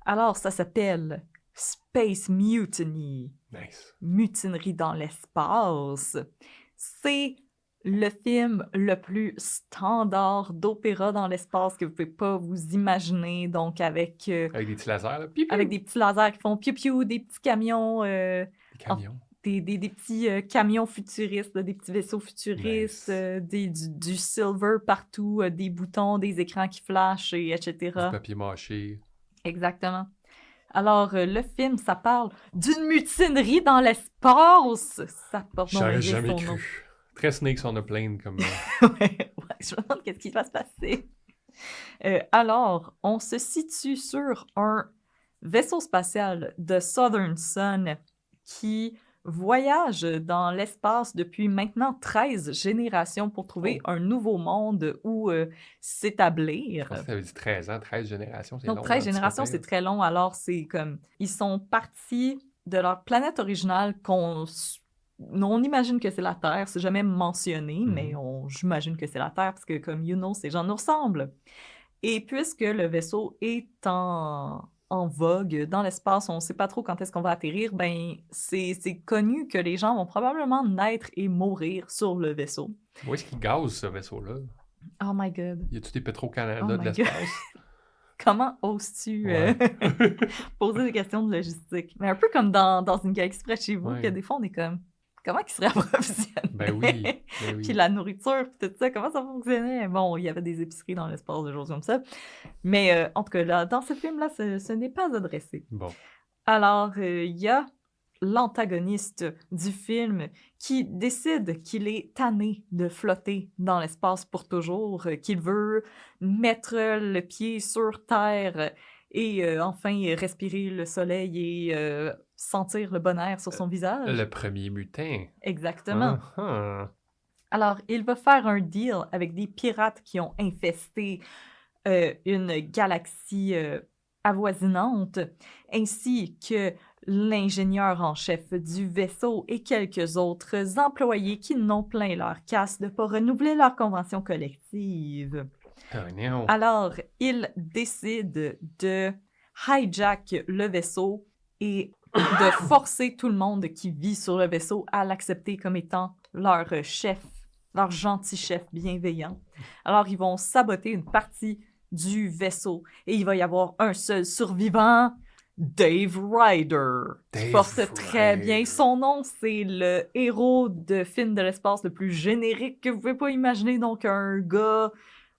Alors, ça s'appelle Space Mutiny. Nice. Mutinerie dans l'espace. C'est le film le plus standard d'opéra dans l'espace que vous pouvez pas vous imaginer. Donc, avec Avec des petits lasers, là. Piou, piou. avec des petits lasers qui font piou-piou, des petits camions, Des camions. des petits camions futuristes, là, des petits vaisseaux futuristes, Nice. du silver partout, des boutons, des écrans qui flashent, et Du etc. papier mâché. Exactement. Alors, le film, ça parle d'une mutinerie dans l'espace. Ça porte donc J'aurais bien jamais son nom. cru. Très Snakes on a Plane comme... Ouais, je me demande qu'est-ce qui va se passer. Alors, on se situe sur un vaisseau spatial de Southern Sun qui voyage dans l'espace depuis maintenant 13 générations pour trouver un nouveau monde où s'établir. Je pense que t'avais dit 13 ans, 13 générations, c'est Donc, long. 13 hein, c'est générations, pas c'est pire. très long. Alors, c'est comme... Ils sont partis de leur planète originale on imagine que c'est la Terre. C'est jamais mentionné, mais j'imagine que c'est la Terre parce que, comme you know, ces gens nous ressemblent. Et puisque le vaisseau est en vogue dans l'espace, on ne sait pas trop quand est-ce qu'on va atterrir, ben c'est connu que les gens vont probablement naître et mourir sur le vaisseau. Où est-ce qu'ils gazent ce vaisseau-là? Oh my God! Y a-tu des Petro-Canada Oh de my l'espace? Comment oses-tu Ouais. poser des questions de logistique? Mais un peu comme dans une galaxie près de chez vous, Ouais. que des fois on est comme, comment ils seraient approvisionnés? Ben oui, ben Puis oui. la nourriture, puis tout ça, comment ça fonctionnait? Bon, il y avait des épiceries dans l'espace, des choses comme ça. Mais en tout cas, là, dans ce film-là, ce n'est pas adressé. Bon. Alors, il y a l'antagoniste du film qui décide qu'il est tanné de flotter dans l'espace pour toujours, qu'il veut mettre le pied sur Terre et enfin respirer le soleil et sentir le bon air sur son visage. Le premier mutin. Exactement. Ah, Alors, il va faire un deal avec des pirates qui ont infesté une galaxie avoisinante, ainsi que l'ingénieur en chef du vaisseau et quelques autres employés qui n'ont plein leur casse de ne pas renouveler leur convention collective. oh non. Alors, il décide de hijack le vaisseau et de forcer tout le monde qui vit sur le vaisseau à l'accepter comme étant leur chef, leur gentil chef bienveillant. Alors, ils vont saboter une partie du vaisseau et il va y avoir un seul survivant, Dave Ryder, qui Dave porte très Ryder. bien son nom. C'est le héros de film de l'espace le plus générique que vous pouvez pas imaginer. Donc, un gars,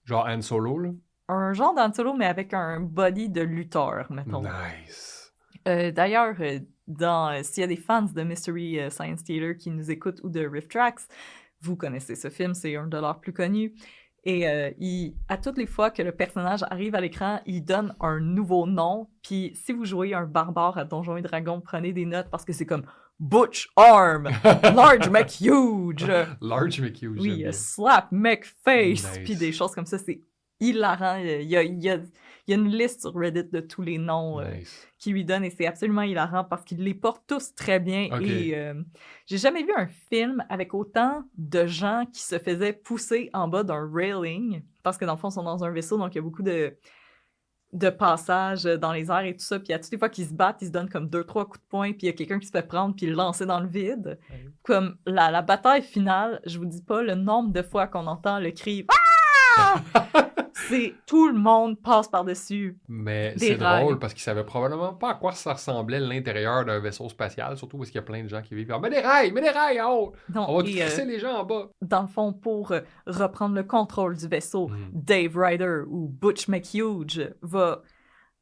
Genre Han Solo, là? un genre d'Han Solo, mais avec un body de lutteur, mettons. Nice. D'ailleurs, s'il y a des fans de Mystery Science Theater qui nous écoutent ou de Riff Tracks, vous connaissez ce film, c'est un de leurs plus connus. Et à toutes les fois que le personnage arrive à l'écran, il donne un nouveau nom. Puis si vous jouez un barbare à Donjons et Dragons, prenez des notes parce que c'est comme Butch Arm, Large McHuge, Large McHugh, oui, j'aime bien. Slap McFace, Nice. puis des choses comme ça. C'est hilarant. Il y a une liste sur Reddit de tous les noms Nice. qu'il lui donne et c'est absolument hilarant parce qu'il les porte tous très bien. Ok. Et j'ai jamais vu un film avec autant de gens qui se faisaient pousser en bas d'un railing parce que dans le fond, ils sont dans un vaisseau, donc il y a beaucoup de passages dans les airs et tout ça. Puis à toutes les fois qu'ils se battent, ils se donnent comme 2-3 coups de poing, puis il y a quelqu'un qui se fait prendre puis lancer dans le vide. Ouais. Comme la bataille finale, je vous dis pas le nombre de fois qu'on entend le cri « Ah! » C'est tout le monde passe par-dessus. Mais Des c'est rails. drôle parce qu'ils savaient probablement pas à quoi ça ressemblait l'intérieur d'un vaisseau spatial, surtout parce qu'il y a plein de gens qui vivent. Ah, mets des rails en haut! Non, On va et, crisser les gens en bas! dans le fond, pour reprendre le contrôle du vaisseau, Dave Ryder ou Butch McHuge va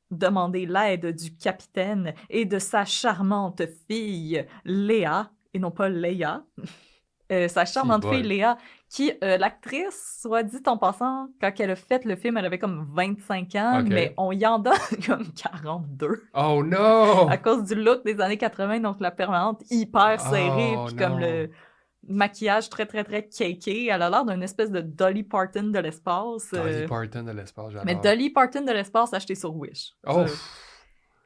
demander l'aide du capitaine et de sa charmante fille Léa, et non pas Leia. Sa charmante Si bol. fille Léa, qui, l'actrice, soit dit en passant, quand elle a fait le film, elle avait comme 25 ans, Ok. mais on y en donne comme 42 Oh non! à cause du look des années 80, donc la permanente hyper serrée, Oh puis comme non. maquillage très, très, très caké. Elle a l'air d'une espèce de Dolly Parton de l'espace. Dolly Parton de l'espace, Mais j'adore. Dolly Parton de l'espace achetée sur Wish. Oh!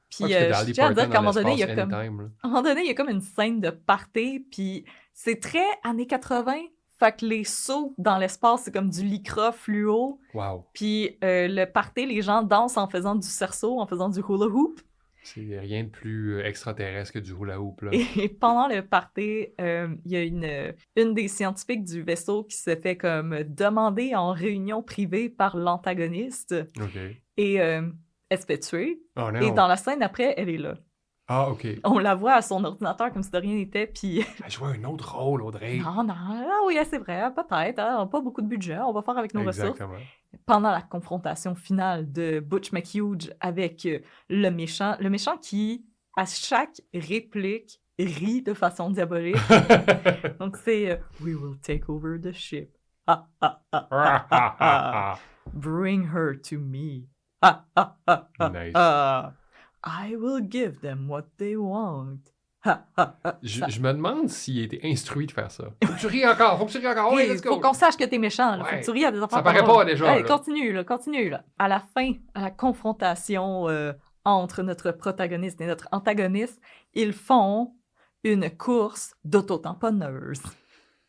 Puis, parce que je Dolly tiens à dire Parton qu'à un dans moment donné, il y a l'espace comme... anytime, là. À un moment donné, il y a comme une scène de party, puis c'est très années 80. Fait que les sauts dans l'espace, c'est comme du lycra fluo. Wow. Puis le party, les gens dansent en faisant du cerceau, en faisant du hula hoop. C'est rien de plus extraterrestre que du hula hoop, là. Et pendant le party, il y a une des scientifiques du vaisseau qui se fait comme demander en réunion privée par l'antagoniste. OK. Et elle se fait tuer. Oh non! Et dans la scène après, elle est là. Ah, OK. On la voit à son ordinateur comme si de rien n'était, puis... Elle jouait un autre rôle, Audrey. Non, ah oui, c'est vrai, peut-être. Hein, on n'a pas beaucoup de budget, on va faire avec nos ressources. Exactement. Pendant la confrontation finale de Butch McHugh avec le méchant qui, à chaque réplique, rit de façon diabolique. Donc c'est « We will take over the ship. Ah, ah, ah, ah, ah, ah. Bring her to me. Ah, ah, ah, ah, Nice. ah. I will give them what they want. » Je me demande s'il a été instruit de faire ça. Faut que tu ris encore, faut que tu ris encore. Ouais, let's go. Faut qu'on sache que t'es méchant. Là. Faut Ouais. que tu ris à des enfants. Ça paraît pas déjà. Hey, là. continue. Là. À la fin, à la confrontation entre notre protagoniste et notre antagoniste, ils font une course d'autotamponneuses.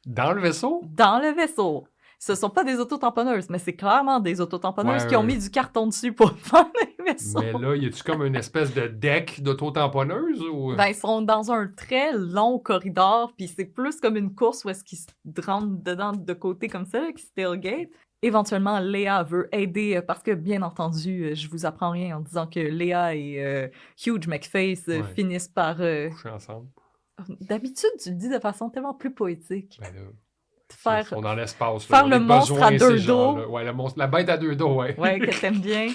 Dans le vaisseau? Dans le vaisseau. Ce sont pas des autotamponneuses, mais c'est clairement des autotamponneuses qui ont mis du carton dessus pour faire les vaisseaux. Mais là, y a-tu comme une espèce de deck d'autotamponneuse ou... Ben, ils sont dans un très long corridor, puis c'est plus comme une course où est-ce qu'ils se rentrent dedans de côté comme ça, là, qui se tailgate. Éventuellement, Léa veut aider, parce que, bien entendu, je vous apprends rien en disant que Léa et Hugh McFace finissent par... coucher ensemble. D'habitude, tu le dis de façon tellement plus poétique. Ben là... Faire, on dans l'espace. Faire le monstre à deux dos. Ouais, la bête à deux dos, ouais. Ouais, que t'aimes bien.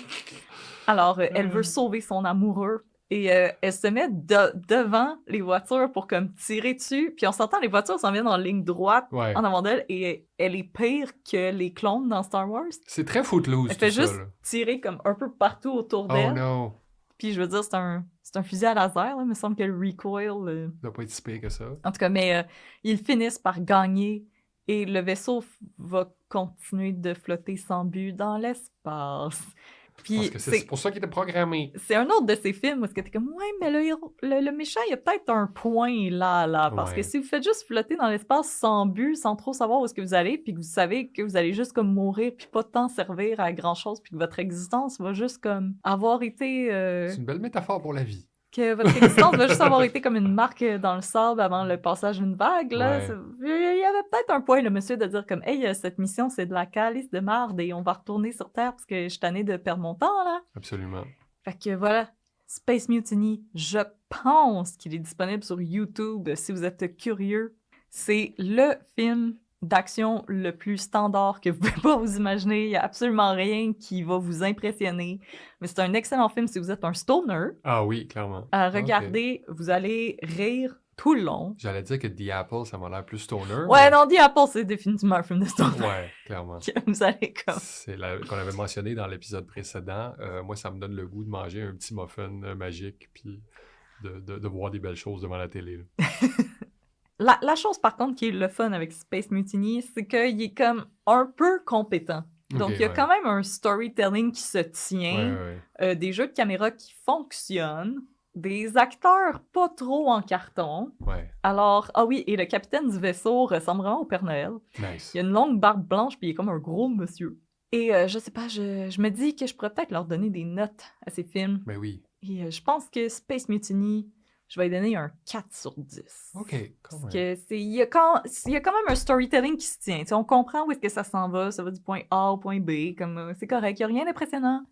Alors, elle veut sauver son amoureux et elle se met devant les voitures pour comme tirer dessus. Puis on s'entend, les voitures s'en viennent en ligne droite en avant d'elle et elle est pire que les clones dans Star Wars. C'est très footloose, elle fait tout juste ça, tirer comme un peu partout autour d'elle. Oh non! Puis je veux dire, c'est un fusil à laser, là. Il me semble que le recoil... Ça doit pas être si pire que ça. En tout cas, mais ils finissent par gagner. Et le vaisseau va continuer de flotter sans but dans l'espace. Puis parce que c'est pour ça qu'il était programmé. C'est un autre de ces films où t'es comme, ouais, mais le méchant, il y a peut-être un point là. Parce que si vous faites juste flotter dans l'espace sans but, sans trop savoir où est-ce que vous allez, puis que vous savez que vous allez juste comme mourir, puis pas tant servir à grand-chose, puis que votre existence va juste comme avoir été... C'est une belle métaphore pour la vie. Que votre existence va juste avoir été comme une marque dans le sable avant le passage d'une vague, là. Ouais. Il y avait peut-être un point, le monsieur, de dire comme, hey, cette mission, c'est de la calice de marde et on va retourner sur Terre parce que je suis tannée de perdre mon temps, là. Absolument. Fait que voilà, Space Mutiny, je pense qu'il est disponible sur YouTube si vous êtes curieux. C'est le film d'action le plus standard que vous pouvez pas vous imaginer. Il y a absolument rien qui va vous impressionner. Mais c'est un excellent film si vous êtes un stoner. Ah oui, clairement. Regardez, vous allez rire tout le long. J'allais dire que The Apple, ça m'a l'air plus stoner. Ouais, non, The Apple, c'est définitivement un film de stoner. Ouais, clairement. Vous allez comme... C'est qu'on avait mentionné dans l'épisode précédent. Moi, ça me donne le goût de manger un petit muffin magique puis de voir des belles choses devant la télé. La chose, par contre, qui est le fun avec Space Mutiny, c'est qu'il est comme un peu compétent. Donc, il y a quand même un storytelling qui se tient, des jeux de caméra qui fonctionnent, des acteurs pas trop en carton. Ouais. Alors, ah oui, et le capitaine du vaisseau ressemble vraiment au Père Noël. Nice. Il a une longue barbe blanche, puis il est comme un gros monsieur. Et je sais pas, je me dis que je pourrais peut-être leur donner des notes à ces films. Ben oui. Et je pense que Space Mutiny... Je vais lui donner un 4 sur 10. OK, quand même. Il y a quand même un storytelling qui se tient. T'sais, on comprend où est-ce que ça s'en va. Ça va du point A au point B. C'est correct. Il n'y a rien d'impressionnant.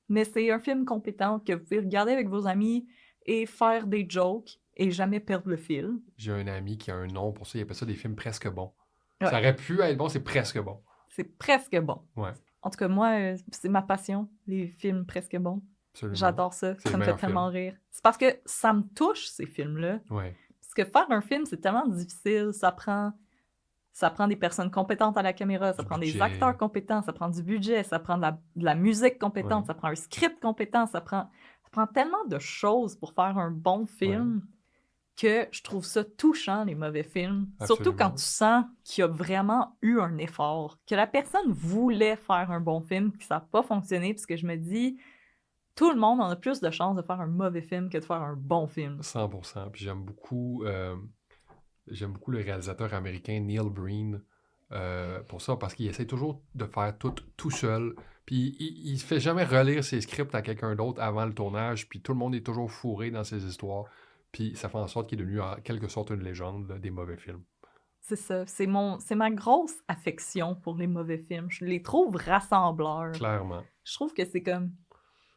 Mais c'est un film compétent que vous pouvez regarder avec vos amis et faire des jokes et jamais perdre le fil. J'ai un ami qui a un nom pour ça. Il appelle ça des films presque bons. Ouais. Ça aurait pu être bon, c'est presque bon. C'est presque bon. Ouais. En tout cas, moi, c'est ma passion, les films presque bons. Absolument. J'adore ça. C'est Ça me fait tellement rire. C'est parce que ça me touche, ces films-là. Ouais. Parce que faire un film, c'est tellement difficile. Ça prend des personnes compétentes à la caméra, ça prend des acteurs compétents, ça prend du budget, ça prend de la musique compétente, ça prend un script compétent, ça prend tellement de choses pour faire un bon film que je trouve ça touchant, les mauvais films. Surtout quand Absolument. tu sens qu'il y a vraiment eu un effort, que la personne voulait faire un bon film, que ça n'a pas fonctionné, parce que je me dis, tout le monde en a plus de chances de faire un mauvais film que de faire un bon film. 100%. Puis j'aime beaucoup le réalisateur américain Neil Breen pour ça, parce qu'il essaie toujours de faire tout seul. Puis il se fait jamais relire ses scripts à quelqu'un d'autre avant le tournage, puis tout le monde est toujours fourré dans ses histoires. Puis ça fait en sorte qu'il est devenu en quelque sorte une légende là, des mauvais films. C'est ça, c'est ma grosse affection pour les mauvais films. Je les trouve rassembleurs. Clairement. Je trouve que c'est comme...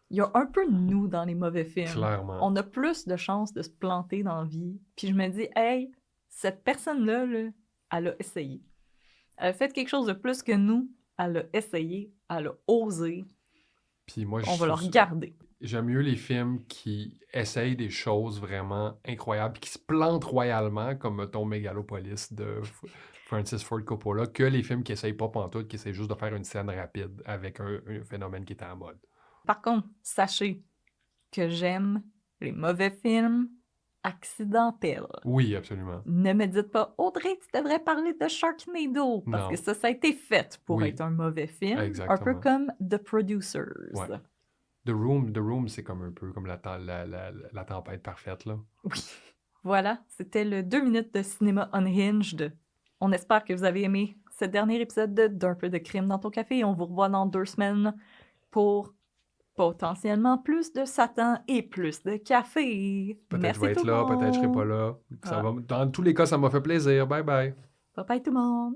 Il y a un peu de nous dans les mauvais films. Clairement. On a plus de chances de se planter dans la vie. Puis je me dis, hey, cette personne-là, là, elle a essayé. Elle a fait quelque chose de plus que nous. Elle a essayé, elle a osé. Puis moi, On va le trouve ça- regarder. J'aime mieux les films qui essayent des choses vraiment incroyables, puis qui se plantent royalement, comme mettons Megalopolis de Francis Ford Coppola, que les films qui essayent pas pantoute, qui essayent juste de faire une scène rapide avec un phénomène qui est en mode. Par contre, sachez que j'aime les mauvais films accidentels. Oui, absolument. Ne me dites pas, Audrey, tu devrais parler de Sharknado, parce Non. que ça a été fait pour Oui. être un mauvais film. Un Exactement. peu comme The Producers. Ouais. The Room, c'est comme un peu comme la tempête parfaite, là. Oui. Voilà, c'était le 2 minutes de cinéma unhinged. On espère que vous avez aimé ce dernier épisode d'Un peu de crime dans ton café. On vous revoit dans 2 semaines pour potentiellement plus de Satan et plus de café. Peut-être Merci je vais tout être le là, monde. peut-être je serai pas là. Ah. Dans tous les cas, ça m'a fait plaisir. Bye bye. Bye bye tout le monde.